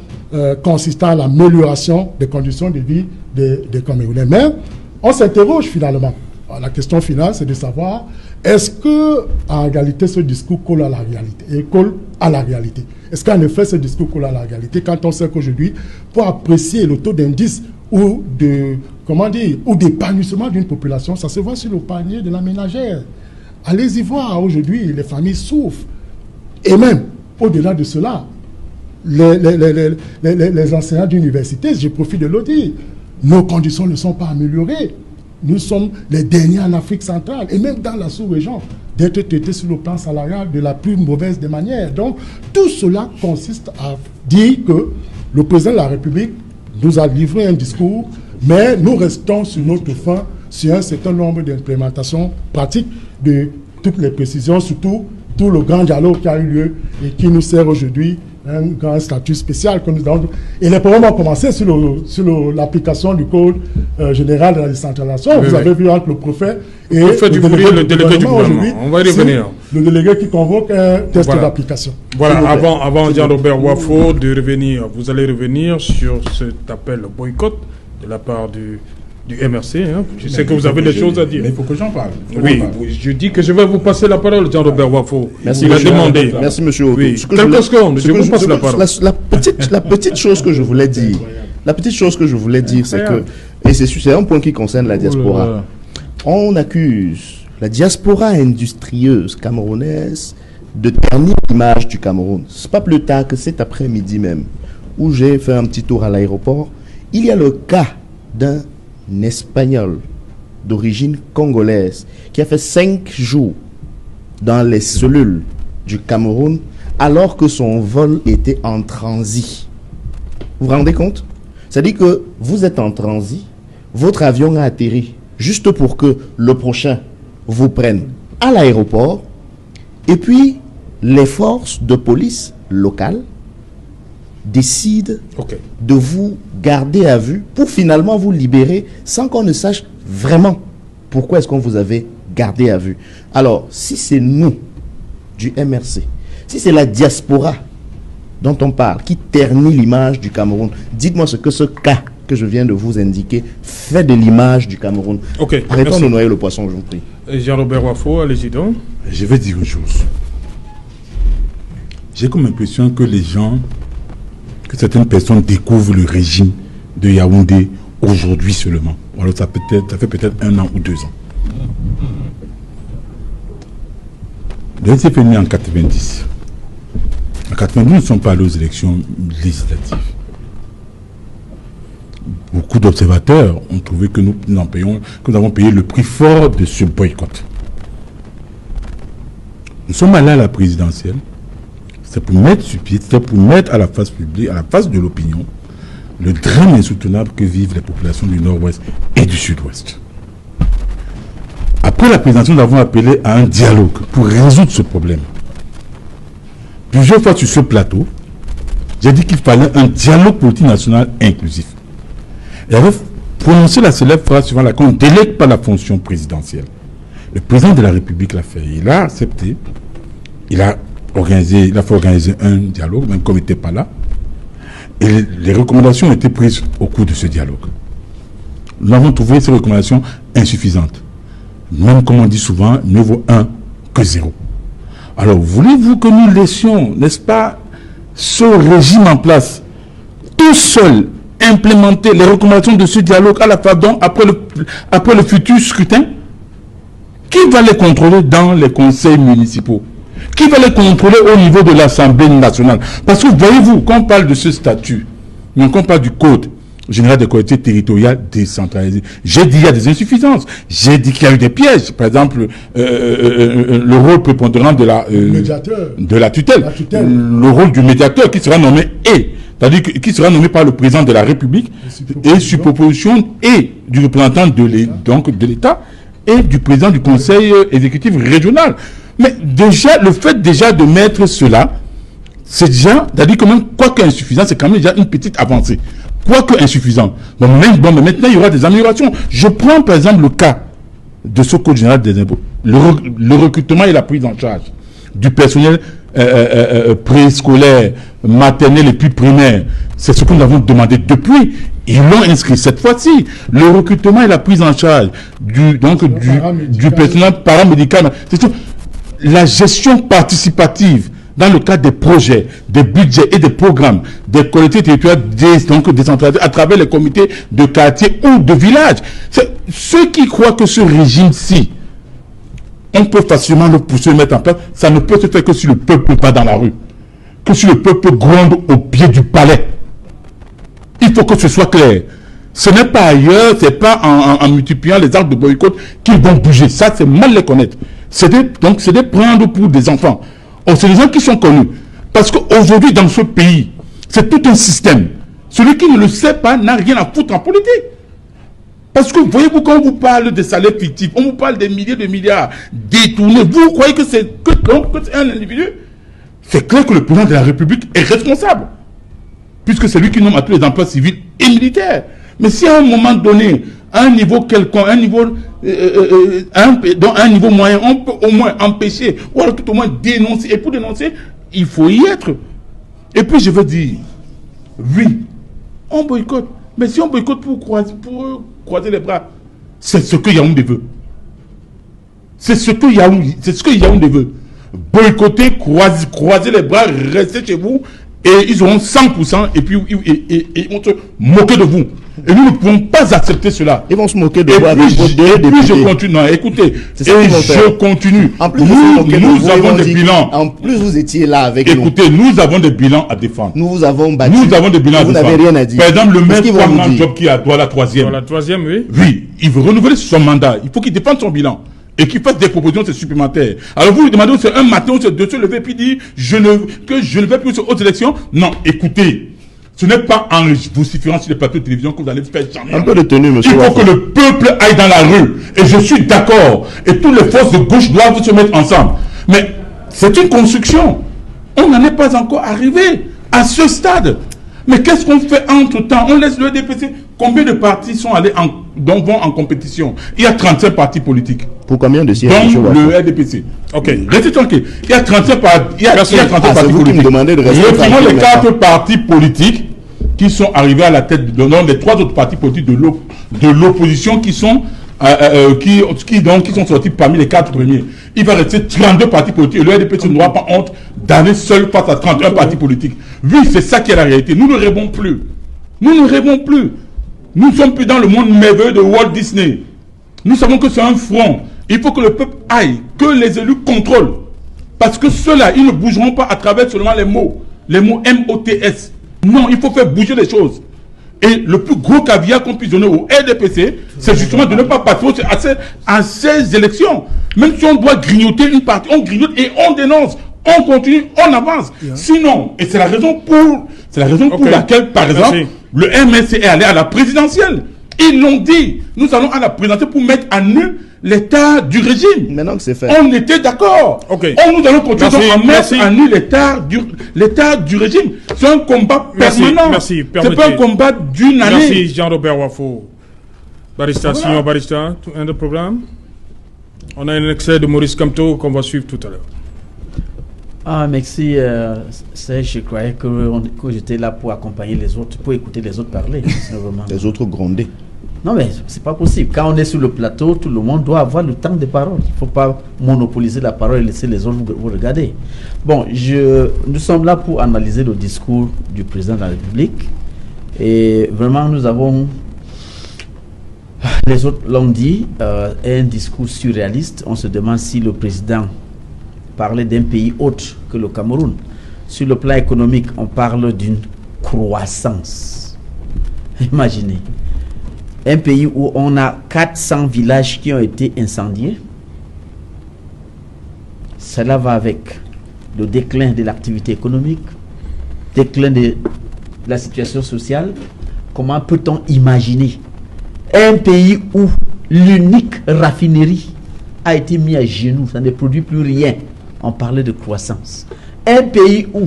consistant à l'amélioration des conditions de vie des Camerounais. Mais on s'interroge finalement. Alors, la question finale, c'est de savoir est-ce que en réalité ce discours colle à la réalité et colle à la réalité. Est-ce qu'en effet ce discours colle à la réalité quand on sait qu'aujourd'hui, pour apprécier le taux d'indice ou d'épanouissement d'une population, ça se voit sur le panier de la ménagère. Allez-y voir, aujourd'hui, les familles souffrent. Et même, au-delà de cela, les enseignants d'université, je profite de le dire, nos conditions ne sont pas améliorées. Nous sommes les derniers en Afrique centrale et même dans la sous-région d'être traités sur le plan salarial de la plus mauvaise des manières. Donc, tout cela consiste à dire que le président de la République nous a livré un discours, mais nous restons sur notre fin sur un certain nombre d'implémentations pratiques de toutes les précisions, surtout tout le grand dialogue qui a eu lieu et qui nous sert aujourd'hui un grand statut spécial que nous avons. Et les problèmes ont commencé sur l'application du Code général de la décentralisation. Oui, vous avez vu entre le préfet et le délégué du gouvernement. On va y revenir. Le délégué qui convoque un test d'application. Voilà, avant Jean-Robert Wafo de revenir, vous allez revenir sur cet appel au boycott de la part du MRC. Hein. Je sais que vous avez des choses à dire. Mais il faut que j'en parle. Oui, je dis que je vais vous passer la parole, Jean-Robert Wafo. Il a demandé. Merci, monsieur Otto. Oui. Quelques secondes, je vous passe la parole. La petite chose que je voulais dire, c'est que, et c'est un point qui concerne la diaspora, on accuse la diaspora industrieuse camerounaise de ternir l'image du Cameroun. Ce n'est pas plus tard que cet après-midi même, où j'ai fait un petit tour à l'aéroport, il y a le cas d'un Espagnol d'origine congolaise qui a fait 5 jours dans les cellules du Cameroun alors que son vol était en transit. Vous vous rendez compte? C'est-à-dire que vous êtes en transit, votre avion a atterri juste pour que le prochain vous prenne à l'aéroport et puis les forces de police locales décident de vous garder à vue pour finalement vous libérer sans qu'on ne sache vraiment pourquoi est-ce qu'on vous avait gardé à vue. Alors, si c'est nous, du MRC, si c'est la diaspora dont on parle, qui ternit l'image du Cameroun, dites-moi ce que ce cas que je viens de vous indiquer fait de l'image du Cameroun. Arrêtons de noyer le poisson, je vous prie. Jean-Robert Wafo, allez-y donc. Je vais dire une chose. J'ai comme impression que certaines personnes découvrent le régime de Yaoundé aujourd'hui seulement. Alors ça fait peut-être 1 an ou 2 ans. Le NCP est né en 90. En 90, nous ne sommes pas allés aux élections législatives. Beaucoup d'observateurs ont trouvé que nous avons payé le prix fort de ce boycott. Nous sommes allés à la présidentielle. C'est pour mettre sur pied, c'est pour mettre à la face publique, à la face de l'opinion, le drame insoutenable que vivent les populations du Nord-Ouest et du Sud-Ouest. Après la présentation, nous avons appelé à un dialogue pour résoudre ce problème. Plusieurs fois sur ce plateau, j'ai dit qu'il fallait un dialogue politique national inclusif. Et j'avais prononcé la célèbre phrase suivant laquelle on ne délègue pas la fonction présidentielle. Le président de la République l'a fait. Il a accepté. Il a fait organiser un dialogue, même comme il n'était pas là. Et les recommandations ont été prises au cours de ce dialogue. Nous avons trouvé ces recommandations insuffisantes. Même comme on dit souvent, mieux vaut 1 que 0. Alors, voulez-vous que nous laissions, n'est-ce pas, ce régime en place, tout seul, implémenter les recommandations de ce dialogue à la pardon après le futur scrutin? Qui va les contrôler dans les conseils municipaux? Qui va les contrôler au niveau de l'Assemblée nationale? Parce que voyez-vous, quand on parle de ce statut, quand on parle du code général des collectivités territoriales décentralisées, j'ai dit qu'il y a des insuffisances, j'ai dit qu'il y a eu des pièges. Par exemple, le rôle prépondérant de la tutelle, le rôle du médiateur qui sera nommé c'est-à-dire qui sera nommé par le président de la République et sur proposition et du représentant de l'État et du président du conseil exécutif régional. Mais déjà, le fait déjà de mettre cela, c'est déjà, c'est-à-dire quand même, quoique insuffisant, c'est quand même déjà une petite avancée. Quoique insuffisant. Mais maintenant, il y aura des améliorations. Je prends par exemple le cas de ce code général des impôts. Le recrutement et la prise en charge du personnel préscolaire, maternel et puis primaire. C'est ce que nous avons demandé depuis. Ils l'ont inscrit cette fois-ci. Le recrutement et la prise en charge du personnel paramédical. C'est tout. La gestion participative dans le cadre des projets, des budgets et des programmes des collectivités territoriales décentralisées à travers les comités de quartier ou de village. Ceux qui croient que ce régime-ci, on peut facilement le pousser, le mettre en place, ça ne peut se faire que si le peuple n'est pas dans la rue, que si le peuple gronde au pied du palais. Il faut que ce soit clair. Ce n'est pas ailleurs, ce n'est pas en multipliant les actes de boycott qu'ils vont bouger. Ça, c'est mal les connaître. C'est de prendre pour des enfants. C'est des gens qui sont connus. Parce qu'aujourd'hui, dans ce pays, c'est tout un système. Celui qui ne le sait pas n'a rien à foutre en politique. Parce que, voyez-vous, quand on vous parle des salaires fictifs, on vous parle des milliers de milliards détournés, vous croyez que c'est un individu? C'est clair que le président de la République est responsable. Puisque c'est lui qui nomme à tous les emplois civils et militaires. Mais si à un moment donné, à un niveau quelconque, dans un niveau moyen, on peut au moins empêcher, ou alors tout au moins dénoncer. Et pour dénoncer, il faut y être. Et puis je veux dire, oui, on boycotte. Mais si on boycotte pour croiser les bras, c'est ce que Yaoundé veut. C'est ce que Yaoundé veut. Boycotter, croiser les bras, rester chez vous, et ils auront 100%, et puis ils vont se moquer de vous. Et nous ne pouvons pas accepter cela. Ils vont se moquer de vous. Et puis je continue. Non, écoutez, je continue. En plus, nous avons des bilans. En plus, vous étiez là avec nous. Écoutez, nous avons des bilans à défendre. Nous vous avons battu. Nous avons des bilans à défendre. Vous n'avez rien à dire. Par exemple, le maire Kwame Job qui a droit à la troisième. La troisième, oui. Oui, il veut renouveler son mandat. Il faut qu'il défende son bilan. Et qu'il fasse des propositions supplémentaires. Alors vous lui demandez, c'est un matin, c'est de se lever puis dire que je ne vais plus aux élections. Non, écoutez, ce n'est pas en vociférant sur les plateaux de télévision que vous allez faire jamais. Un peu de tenue, monsieur. Il faut que le peuple aille dans la rue. Et je suis d'accord. Et toutes les forces de gauche doivent se mettre ensemble. Mais c'est une construction. On n'en est pas encore arrivé à ce stade. Mais qu'est-ce qu'on fait entre-temps? On laisse le DPC. Combien de partis sont allés vont en compétition? Il y a 35 partis politiques. Pour combien de sièges? Donc le RDPC. Ok, restez tranquille. Il y a 35 partis. Il y a 35 partis politiques. Retirons les 4 partis politiques qui sont arrivés à la tête des 3 autres partis politiques de l'opposition qui sont sont sortis parmi les 4 premiers. Il va rester 32 partis politiques et le RDPC n'aura pas honte d'aller seul face à 31 partis politiques. Oui, c'est ça qui est la réalité. Nous ne rêvons plus. Nous ne rêvons plus. Nous ne sommes plus dans le monde merveilleux de Walt Disney. Nous savons que c'est un front. Il faut que le peuple aille, que les élus contrôlent. Parce que ceux-là, ils ne bougeront pas à travers seulement les mots MOTS. Non, il faut faire bouger les choses. Et le plus gros caviar qu'on puisse donner au RDPC, c'est justement de ne pas passer à ces élections. Même si on doit grignoter une partie, on grignote et on dénonce. On continue, on avance. Sinon, et c'est la raison pour laquelle, par exemple, le MSC est allé à la présidentielle. Ils l'ont dit. Nous allons à la présidentielle pour mettre à nu l'état du régime. Maintenant que c'est fait. On était d'accord. Nous allons continuer à mettre à nu l'état du régime. C'est un combat permanent. Merci. C'est pas un combat d'une année. Merci Jean-Robert Wafo. Barista, signor Barista, un autre programme. On a un extrait de Maurice Kamto qu'on va suivre tout à l'heure. Ah, merci. Je croyais que j'étais là pour accompagner les autres, pour écouter les autres parler. Les autres gronder. Non, mais c'est pas possible. Quand on est sur le plateau, tout le monde doit avoir le temps de parole. Il ne faut pas monopoliser la parole et laisser les autres vous regarder. Bon, nous sommes là pour analyser le discours du président de la République. Et vraiment, nous avons, les autres l'ont dit, un discours surréaliste. On se demande si le président parlait d'un pays autre que le Cameroun. Sur le plan économique, on parle d'une croissance. Imaginez, un pays où on a 400 villages qui ont été incendiés. Cela va avec le déclin de l'activité économique, déclin de la situation sociale. Comment peut-on imaginer un pays où l'unique raffinerie a été mise à genoux, ça ne produit plus rien? On parlait de croissance. Un pays où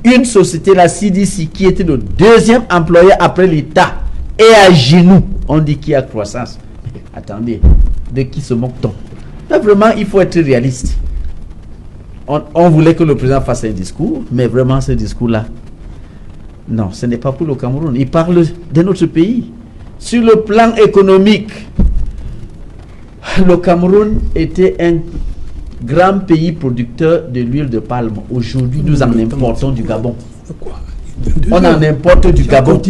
une société, la CDC, qui était le deuxième employeur après l'État, est à genoux. On dit qu'il y a croissance. Mais attendez, de qui se moque-t-on? Là, vraiment, il faut être réaliste. On voulait que le président fasse un discours, mais vraiment ce discours-là, non, ce n'est pas pour le Cameroun. Il parle de notre pays. Sur le plan économique, le Cameroun était un grand pays producteur de l'huile de palme. Aujourd'hui, nous en importons du Gabon. On en importe du Gabon.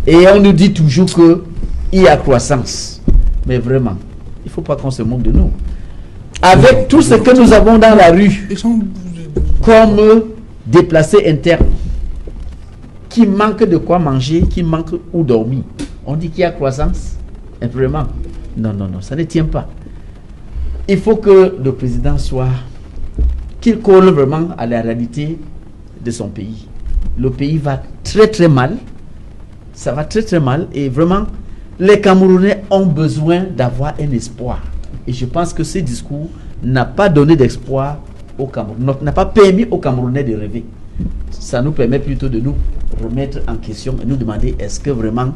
Et on nous dit toujours qu'il y a croissance. Mais vraiment, il ne faut pas qu'on se moque de nous. Avec tout ce que nous avons dans la rue, comme déplacés internes, qui manquent de quoi manger, qui manquent où dormir, on dit qu'il y a croissance. Et vraiment, non, ça ne tient pas. Il faut que le président qu'il colle vraiment à la réalité de son pays. Le pays va très très mal. Ça va très très mal. Et vraiment, les Camerounais ont besoin d'avoir un espoir. Et je pense que ce discours n'a pas donné d'espoir au Cameroun, n'a pas permis aux Camerounais de rêver. Ça nous permet plutôt de nous remettre en question et nous demander est-ce que vraiment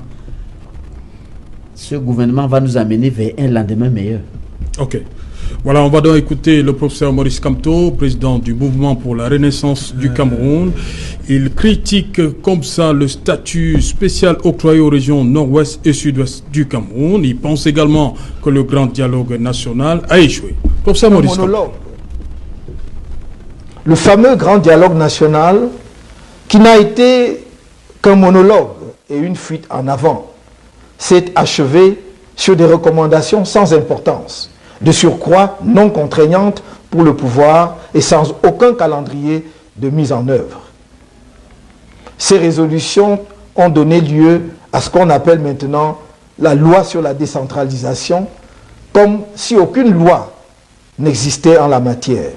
ce gouvernement va nous amener vers un lendemain meilleur. Ok. Voilà, on va donc écouter le professeur Maurice Kamto, président du mouvement pour la renaissance du Cameroun. Il critique comme ça le statut spécial octroyé aux régions nord-ouest et sud-ouest du Cameroun. Il pense également que le grand dialogue national a échoué. Professeur Maurice Kamto. Le fameux grand dialogue national qui n'a été qu'un monologue et une fuite en avant s'est achevé sur des recommandations sans importance, de surcroît non contraignantes pour le pouvoir et sans aucun calendrier de mise en œuvre. Ces résolutions ont donné lieu à ce qu'on appelle maintenant la loi sur la décentralisation, comme si aucune loi n'existait en la matière.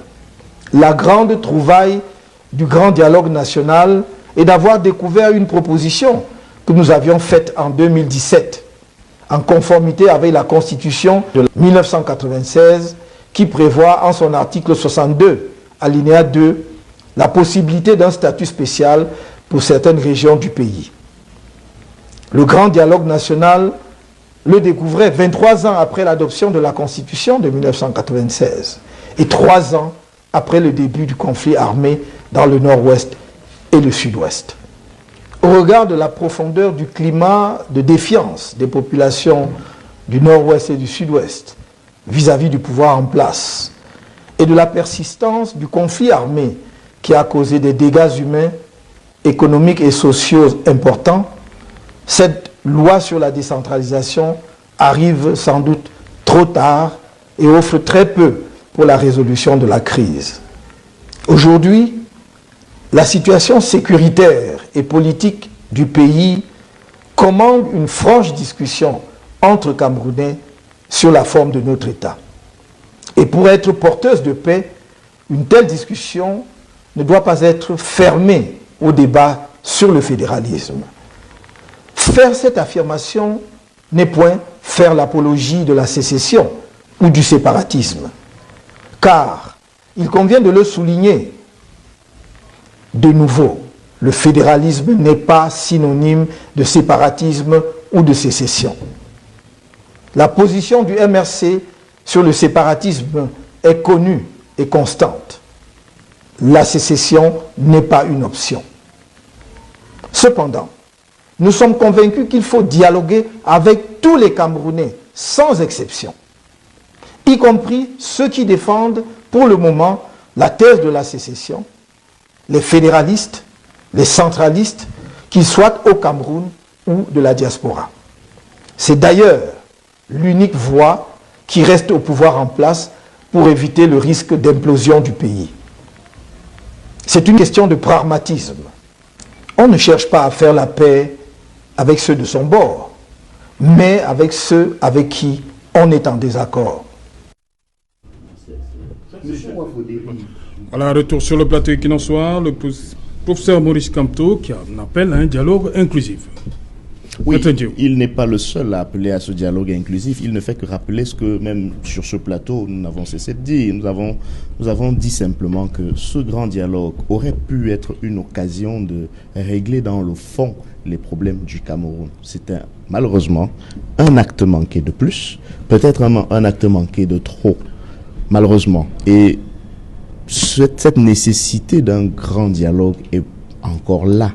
La grande trouvaille du grand dialogue national est d'avoir découvert une proposition que nous avions faite en 2017, en conformité avec la Constitution de 1996, qui prévoit en son article 62, alinéa 2, la possibilité d'un statut spécial pour certaines régions du pays. Le grand dialogue national le découvrait 23 ans après l'adoption de la Constitution de 1996 et 3 ans après le début du conflit armé dans le nord-ouest et le sud-ouest. Au regard de la profondeur du climat de défiance des populations du nord-ouest et du sud-ouest vis-à-vis du pouvoir en place et de la persistance du conflit armé qui a causé des dégâts humains, économiques et sociaux importants, cette loi sur la décentralisation arrive sans doute trop tard et offre très peu pour la résolution de la crise. Aujourd'hui, la situation sécuritaire et politique du pays commande une franche discussion entre Camerounais sur la forme de notre État. Et pour être porteuse de paix, une telle discussion ne doit pas être fermée au débat sur le fédéralisme. Faire cette affirmation n'est point faire l'apologie de la sécession ou du séparatisme, car il convient de le souligner. De nouveau, le fédéralisme n'est pas synonyme de séparatisme ou de sécession. La position du MRC sur le séparatisme est connue et constante. La sécession n'est pas une option. Cependant, nous sommes convaincus qu'il faut dialoguer avec tous les Camerounais, sans exception, y compris ceux qui défendent pour le moment la thèse de la sécession, les fédéralistes, les centralistes, qu'ils soient au Cameroun ou de la diaspora. C'est d'ailleurs l'unique voie qui reste au pouvoir en place pour éviter le risque d'implosion du pays. C'est une question de pragmatisme. On ne cherche pas à faire la paix avec ceux de son bord, mais avec ceux avec qui on est en désaccord. Voilà, retour sur le plateau qui n'en soit, le professeur Maurice Kamto qui en appelle à un dialogue inclusif. Oui, il n'est pas le seul à appeler à ce dialogue inclusif. Il ne fait que rappeler ce que même sur ce plateau, nous n'avons cessé de dire. Nous avons dit simplement que ce grand dialogue aurait pu être une occasion de régler dans le fond les problèmes du Cameroun. C'est malheureusement un acte manqué de plus, peut-être un acte manqué de trop, malheureusement. Et cette nécessité d'un grand dialogue est encore là.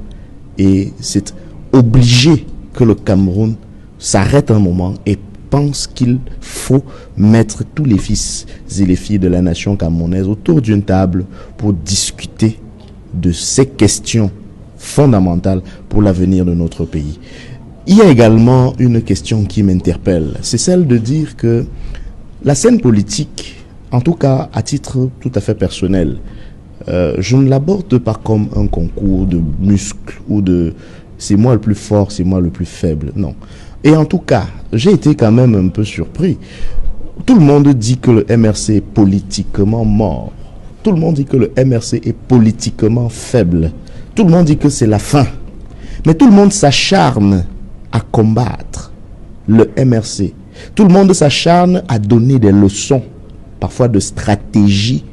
Et c'est obligé que le Cameroun s'arrête un moment et pense qu'il faut mettre tous les fils et les filles de la nation camerounaise autour d'une table pour discuter de ces questions fondamentales pour l'avenir de notre pays. Il y a également une question qui m'interpelle, c'est celle de dire que la scène politique, en tout cas à titre tout à fait personnel, je ne l'aborde pas comme un concours de muscles ou de c'est moi le plus fort, c'est moi le plus faible. Non. Et en tout cas, j'ai été quand même un peu surpris. Tout le monde dit que le MRC est politiquement mort. Tout le monde dit que le MRC est politiquement faible. Tout le monde dit que c'est la fin. Mais tout le monde s'acharne à combattre le MRC. Tout le monde s'acharne à donner des leçons, parfois de stratégie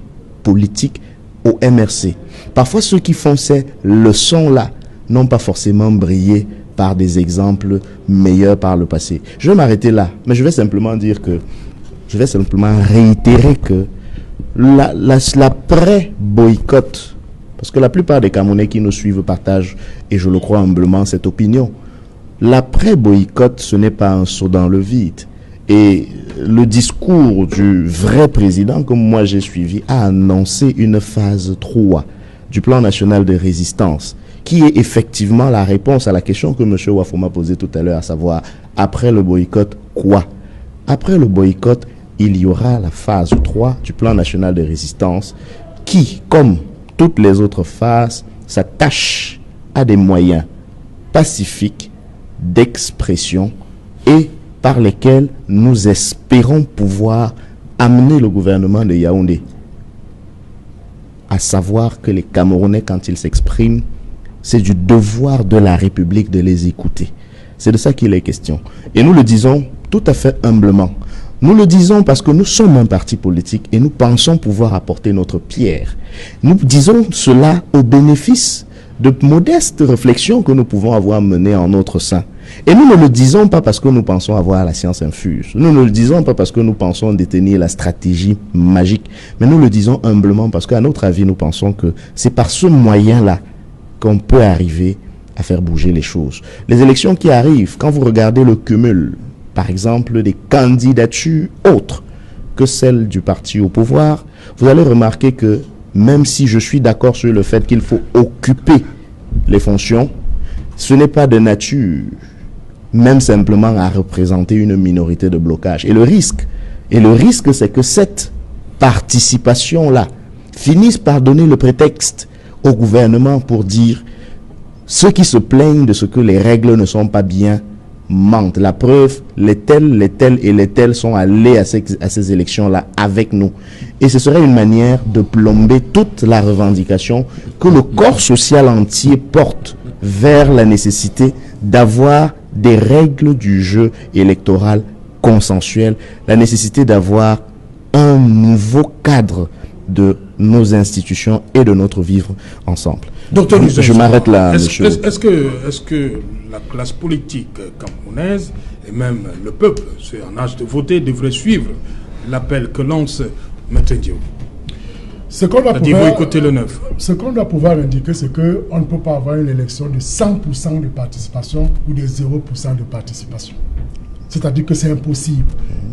politique au MRC. Parfois, ceux qui font ces leçons-là n'ont pas forcément brillé par des exemples meilleurs par le passé. Je vais m'arrêter là, mais je vais simplement réitérer que l'après-boycott, parce que la plupart des Camerounais qui nous suivent partagent, et je le crois humblement, cette opinion. L'après-boycott, ce n'est pas un saut dans le vide. Et le discours du vrai président, comme moi j'ai suivi, a annoncé une phase 3 du plan national de résistance, qui est effectivement la réponse à la question que M. Wafo m'a posée tout à l'heure, à savoir, après le boycott, quoi? Après le boycott, il y aura la phase 3 du plan national de résistance qui, comme toutes les autres phases, s'attache à des moyens pacifiques d'expression et par lesquels nous espérons pouvoir amener le gouvernement de Yaoundé à savoir que les Camerounais, quand ils s'expriment, c'est du devoir de la République de les écouter. C'est de ça qu'il est question. Et nous le disons tout à fait humblement. Nous le disons parce que nous sommes un parti politique et nous pensons pouvoir apporter notre pierre. Nous disons cela au bénéfice de modestes réflexions que nous pouvons avoir menées en notre sein. Et nous ne le disons pas parce que nous pensons avoir la science infuse. Nous ne le disons pas parce que nous pensons détenir la stratégie magique. Mais nous le disons humblement parce qu'à notre avis, nous pensons que c'est par ce moyen-là qu'on peut arriver à faire bouger les choses. Les élections qui arrivent, quand vous regardez le cumul, par exemple, des candidatures autres que celles du parti au pouvoir, vous allez remarquer que même si je suis d'accord sur le fait qu'il faut occuper les fonctions, ce n'est pas de nature, même simplement à représenter une minorité de blocage. Et le risque, c'est que cette participation-là finisse par donner le prétexte au gouvernement pour dire ceux qui se plaignent de ce que les règles ne sont pas bien mentent. La preuve, les tels sont allés à ces élections-là avec nous. Et ce serait une manière de plomber toute la revendication que le corps social entier porte vers la nécessité d'avoir des règles du jeu électoral consensuel, la nécessité d'avoir un nouveau cadre de nos institutions et de notre vivre ensemble. Docteur, je m'arrête là, monsieur. Est-ce que la classe politique camerounaise et même le peuple, ceux en âge de voter, devraient suivre l'appel que lance Maître Diop? Ce qu'on doit pouvoir indiquer, c'est qu'on ne peut pas avoir une élection de 100% de participation ou de 0% de participation. c'est-à-dire que c'est impossible.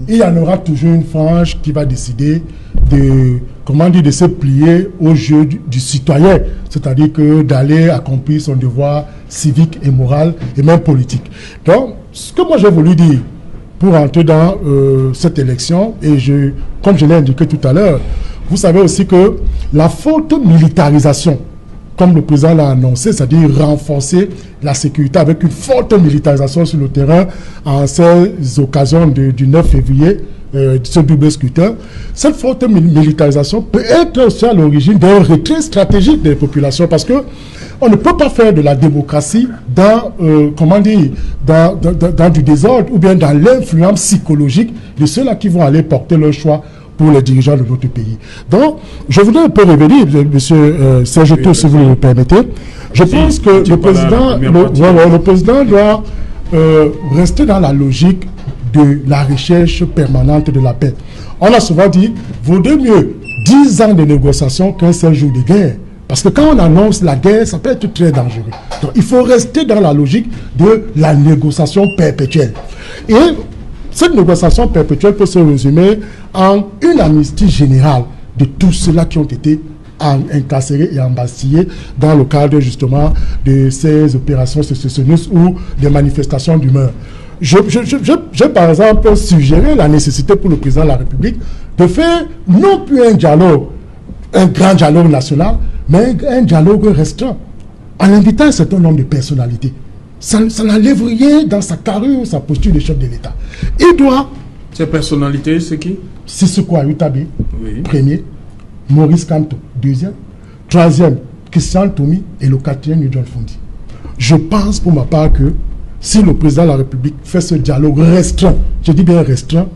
Il y en aura toujours une frange qui va décider de, comment dire, de se plier au jeu du citoyen, c'est-à-dire que d'aller accomplir son devoir civique et moral et même politique. Donc, ce que moi j'ai voulu dire pour entrer dans cette élection, et comme je l'ai indiqué tout à l'heure, vous savez aussi que la forte militarisation, comme le président l'a annoncé, c'est-à-dire renforcer la sécurité avec une forte militarisation sur le terrain en ces occasions du 9 février, ce double scrutin. Cette forte militarisation peut être aussi à l'origine d'un retrait stratégique des populations, parce que on ne peut pas faire de la démocratie dans, comment dire, dans du désordre ou bien dans l'influence psychologique de ceux-là qui vont aller porter leur choix pour les dirigeants de notre pays. Donc, je voudrais un peu révéler, M. Serge Tour, si vous le permettez. Je pense que le président doit rester dans la logique de la recherche permanente de la paix. On a souvent dit, vaudrait mieux 10 ans de négociation qu'un seul jour de guerre. Parce que quand on annonce la guerre, ça peut être très dangereux. Donc, il faut rester dans la logique de la négociation perpétuelle. Et cette négociation perpétuelle peut se résumer en une amnistie générale de tous ceux-là qui ont été incarcérés et embastillés dans le cadre justement de ces opérations sécessionnistes ou des manifestations d'humeur. J'ai par exemple suggéré la nécessité pour le président de la République de faire non plus un dialogue, un grand dialogue national, mais un dialogue restreint, en invitant un certain nombre de personnalités. Ça n'enlève rien dans sa carrure, sa posture de chef de l'État. Il doit... Ces personnalités, c'est qui? Sissoko Ayutabe, oui. Premier. Maurice Kamto, deuxième. Troisième, Christian Toumi. Et le quatrième, John Fondi. Je pense pour ma part que si le président de la République fait ce dialogue restreint, je dis bien restreint,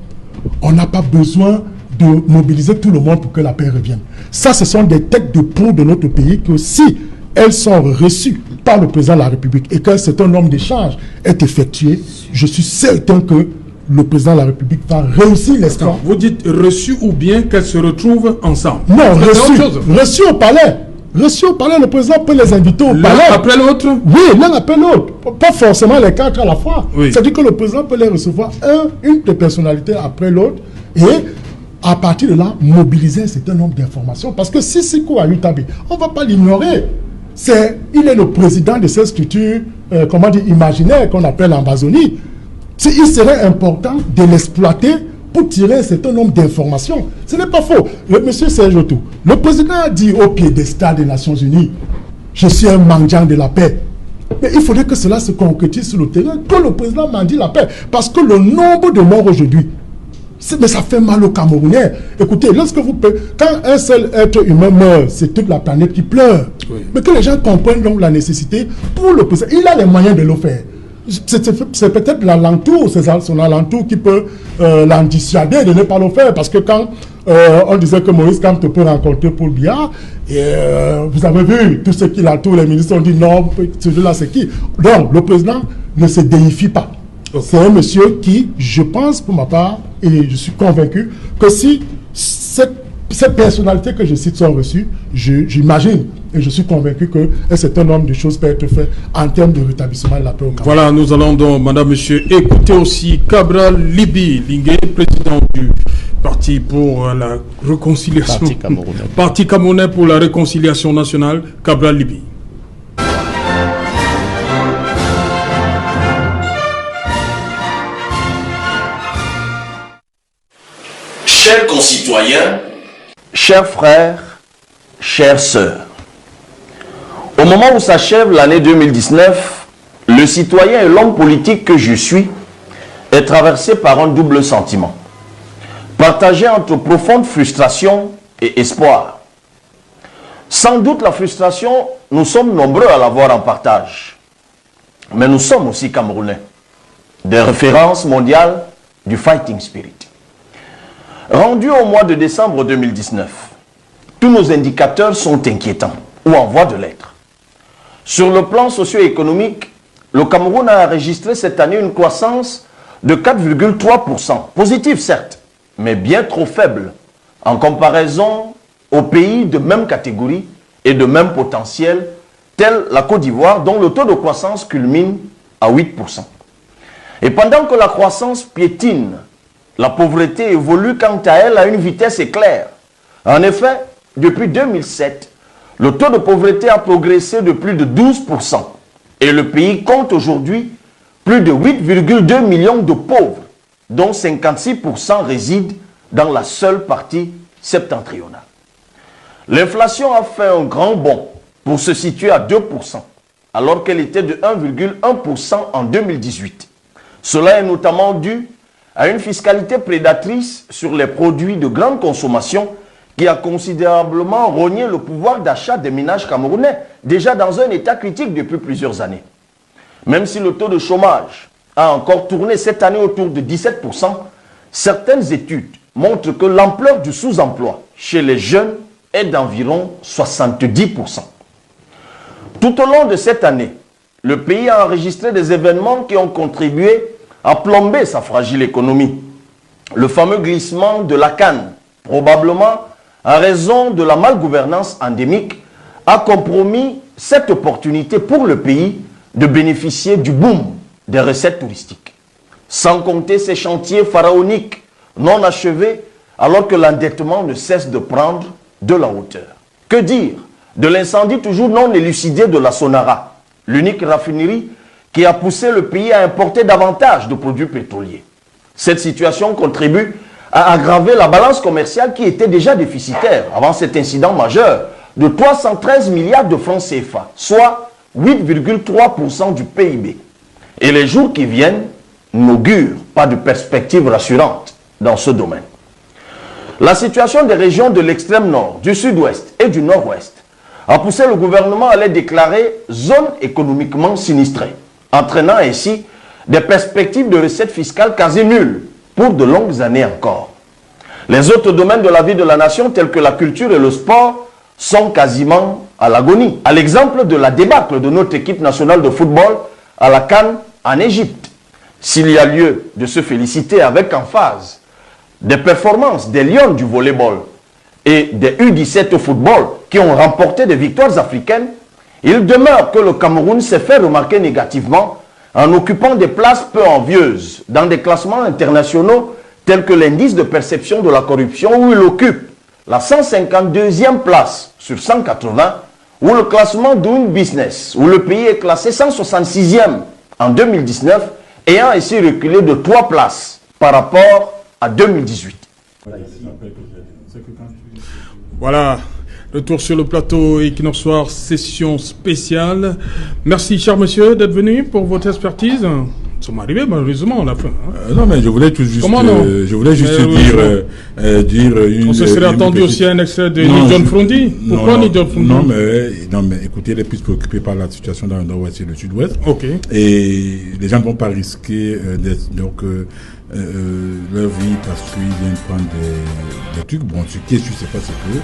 on n'a pas besoin de mobiliser tout le monde pour que la paix revienne. Ça, ce sont des têtes de pont de notre pays que si elles sont reçues par le président de la République et qu'un certain nombre d'échanges est effectué, je suis certain que le président de la République va réussir l'espoir. Vous dites reçu ou bien qu'elles se retrouvent ensemble? Non, reçu au palais. Reçu au palais, le président peut les inviter au palais. L'un après l'autre? Oui, l'un après l'autre. Pas forcément les quatre à la fois. Oui. C'est-à-dire que le président peut les recevoir une des personnalités après l'autre et à partir de là, mobiliser un certain nombre d'informations. Parce que si Sissoko Ayutabe, on ne va pas l'ignorer. Il est le président de cette structure, imaginaire qu'on appelle l'Amazonie. Il serait important de l'exploiter pour tirer un certain nombre d'informations. Ce n'est pas faux. Monsieur Serge Tour, le président a dit au piédestal des Nations Unies, je suis un mendiant de la paix. Mais il faudrait que cela se concrétise sur le terrain, que le président mendie la paix. Parce que le nombre de morts aujourd'hui, mais ça fait mal aux Camerounais. Écoutez, quand un seul être humain meurt, c'est toute la planète qui pleure. Oui. Mais que les gens comprennent donc la nécessité pour le président. Il a les moyens de le faire. C'est peut-être l'alentour, c'est son alentour qui peut l'endissuader de ne pas le faire. Parce que quand on disait que Maurice Kamto peut rencontrer Paul Biya, vous avez vu, tout ce qui l'entoure, les ministres ont dit non, celui-là c'est qui? Donc, le président ne se déifie pas. Okay. C'est un monsieur qui, je pense pour ma part, et je suis convaincu que si ces personnalités que je cite sont reçues, j'imagine et je suis convaincu qu'un certain nombre de choses peuvent être faites en termes de rétablissement de la paix au Cameroun. Voilà, nous allons donc, madame, monsieur, écouter aussi Cabral Libi Lingué, président du Parti pour la réconciliation. Parti camerounais pour la réconciliation nationale, Cabral Libi. Chers concitoyens, chers frères, chères sœurs, au moment où s'achève l'année 2019, le citoyen et l'homme politique que je suis est traversé par un double sentiment, partagé entre profonde frustration et espoir. Sans doute la frustration, nous sommes nombreux à l'avoir en partage, mais nous sommes aussi Camerounais, des références mondiales du fighting spirit. Rendu au mois de décembre 2019, tous nos indicateurs sont inquiétants ou en voie de l'être. Sur le plan socio-économique, le Cameroun a enregistré cette année une croissance de 4,3%, positive certes, mais bien trop faible en comparaison aux pays de même catégorie et de même potentiel, tels la Côte d'Ivoire, dont le taux de croissance culmine à 8%. Et pendant que la croissance piétine, la pauvreté évolue quant à elle à une vitesse éclair. En effet, depuis 2007, le taux de pauvreté a progressé de plus de 12%. Et le pays compte aujourd'hui plus de 8,2 millions de pauvres, dont 56% résident dans la seule partie septentrionale. L'inflation a fait un grand bond pour se situer à 2%, alors qu'elle était de 1,1% en 2018. Cela est notamment dû à une fiscalité prédatrice sur les produits de grande consommation qui a considérablement rogné le pouvoir d'achat des ménages camerounais, déjà dans un état critique depuis plusieurs années. Même si le taux de chômage a encore tourné cette année autour de 17%, certaines études montrent que l'ampleur du sous-emploi chez les jeunes est d'environ 70%. Tout au long de cette année, le pays a enregistré des événements qui ont contribué à plomber sa fragile économie. Le fameux glissement de la canne, probablement à raison de la malgouvernance endémique, a compromis cette opportunité pour le pays de bénéficier du boom des recettes touristiques. Sans compter ces chantiers pharaoniques non achevés alors que l'endettement ne cesse de prendre de la hauteur. Que dire de l'incendie toujours non élucidé de la Sonara, l'unique raffinerie qui a poussé le pays à importer davantage de produits pétroliers. Cette situation contribue à aggraver la balance commerciale qui était déjà déficitaire avant cet incident majeur de 313 milliards de francs CFA, soit 8,3% du PIB. Et les jours qui viennent n'augurent pas de perspectives rassurantes dans ce domaine. La situation des régions de l'extrême nord, du sud-ouest et du nord-ouest a poussé le gouvernement à les déclarer zone économiquement sinistrée, entraînant ainsi des perspectives de recettes fiscales quasi nulles pour de longues années encore. Les autres domaines de la vie de la nation, tels que la culture et le sport, sont quasiment à l'agonie. À l'exemple de la débâcle de notre équipe nationale de football à la CAN en Égypte. S'il y a lieu de se féliciter avec emphase des performances des Lions du volleyball et des U17 au football qui ont remporté des victoires africaines, il demeure que le Cameroun s'est fait remarquer négativement en occupant des places peu envieuses dans des classements internationaux tels que l'indice de perception de la corruption où il occupe la 152e place sur 180 ou le classement Doing Business où le pays est classé 166e en 2019 ayant ainsi reculé de 3 places par rapport à 2018. Voilà, retour sur le plateau Equinox Soir, session spéciale. Merci, cher monsieur, d'être venu pour votre expertise. Nous sommes arrivés malheureusement à la fin. Non, mais je voulais tout juste, dire une. On se serait attendu aussi à un extrait de Nidjon Frondi. Pourquoi Nidjon Frondi? Non, mais écoutez, elle est plus préoccupée par la situation dans le nord-ouest et le sud-ouest. Ok. Et les gens ne vont pas risquer leur vie parce qu'ils viennent prendre des trucs. Bon, ce qui est sûr, c'est pas ce que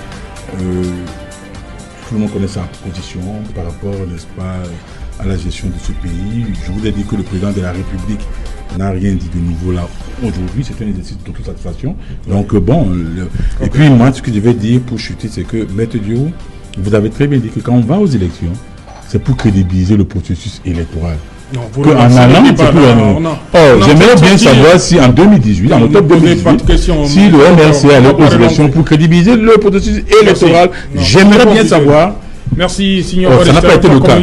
tout le monde connaît sa position par rapport, n'est-ce pas, à la gestion de ce pays. Je vous ai dit que le président de la République n'a rien dit de nouveau là aujourd'hui. C'est un exercice d'autosatisfaction. Donc et puis moi, ce que je vais dire pour chuter, c'est que Maître Diou, vous avez très bien dit que quand on va aux élections, c'est pour crédibiliser le processus électoral. Non, en allant, j'aimerais bien savoir si en 2018, en octobre 2018, si le MRC allait aux élections pour crédibiliser le processus électoral. J'aimerais bien savoir. Merci, Signor Barista. Ça n'a pas été le cas.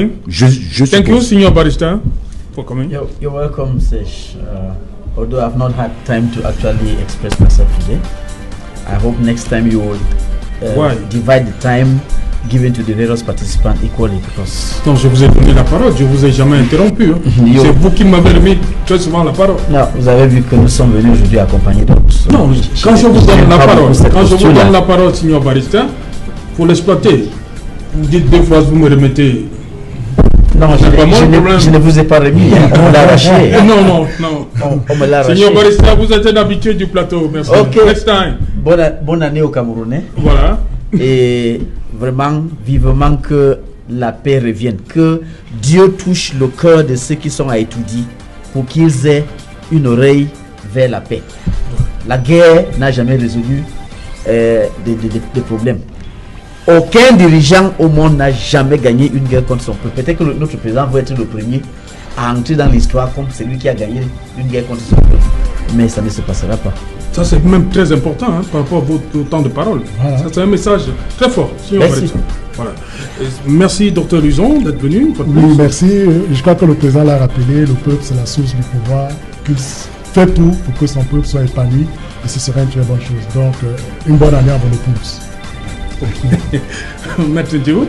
Thank you, Signor Barista, for coming. You're welcome, Sesh. Although I've not had time to actually express myself today, I hope next time you will divide the time given to the various participants equally. Because non, je vous ai donné la parole, je vous ai jamais interrompu. Hein. C'est vous qui m'avez remis très souvent la parole. Non, vous avez vu que nous sommes venus aujourd'hui accompagnés d'autres. Non, quand je vous donne la parole, Signor Barista, pour l'exploiter, vous dites deux fois, vous me remettez. Non, je ne vous ai pas remis, on l'a arraché. Non. On me l'a arraché. Signor Barista, vous êtes un habitué du plateau, merci. Ok. Next time. Bonne année aux Camerounais. Voilà. Et vraiment, vivement que la paix revienne, que Dieu touche le cœur de ceux qui sont à étudier pour qu'ils aient une oreille vers la paix. La guerre n'a jamais résolu des problèmes. Aucun dirigeant au monde n'a jamais gagné une guerre contre son peuple. Peut-être que notre président va être le premier à entrer dans l'histoire comme celui qui a gagné une guerre contre son peuple. Mais ça ne se passera pas. Ça, c'est même très important par rapport à votre temps de parole. Voilà. Ça, c'est un message très fort. Si merci. Voilà. Merci, Dr Luzon, d'être venu. Oui, merci. Je crois que le président l'a rappelé, le peuple, c'est la source du pouvoir. Qu'il fait tout pour que son peuple soit épanoui. Et ce serait une très bonne chose. Donc, une bonne année à vos épouses. Maître Diou.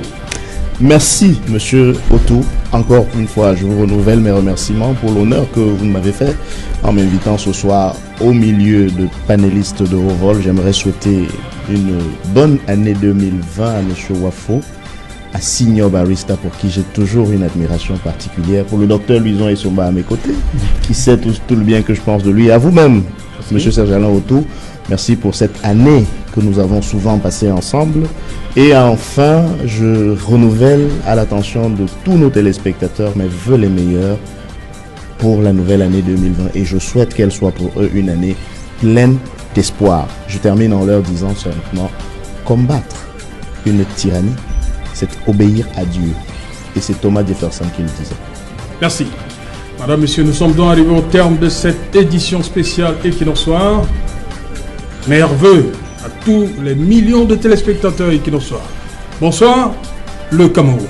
Merci, monsieur Otto. Encore une fois, je vous renouvelle mes remerciements pour l'honneur que vous m'avez fait en m'invitant ce soir au milieu de panélistes de haut vol. J'aimerais souhaiter une bonne année 2020 à monsieur Wafo, à Signor Barista, pour qui j'ai toujours une admiration particulière, pour le docteur Luison Essomba à mes côtés, qui sait tout le bien que je pense de lui, et à vous-même, monsieur Serge-Alain Otto. Merci pour cette année que nous avons souvent passée ensemble. Et enfin, je renouvelle à l'attention de tous nos téléspectateurs mes vœux les meilleurs pour la nouvelle année 2020. Et je souhaite qu'elle soit pour eux une année pleine d'espoir. Je termine en leur disant simplement, combattre une tyrannie, c'est obéir à Dieu. Et c'est Thomas Jefferson qui le disait. Merci. Madame, Monsieur, nous sommes donc arrivés au terme de cette édition spéciale Equinox Soir. Meilleurs vœux à tous les millions de téléspectateurs Equinox Soir. Bonsoir, le Cameroun.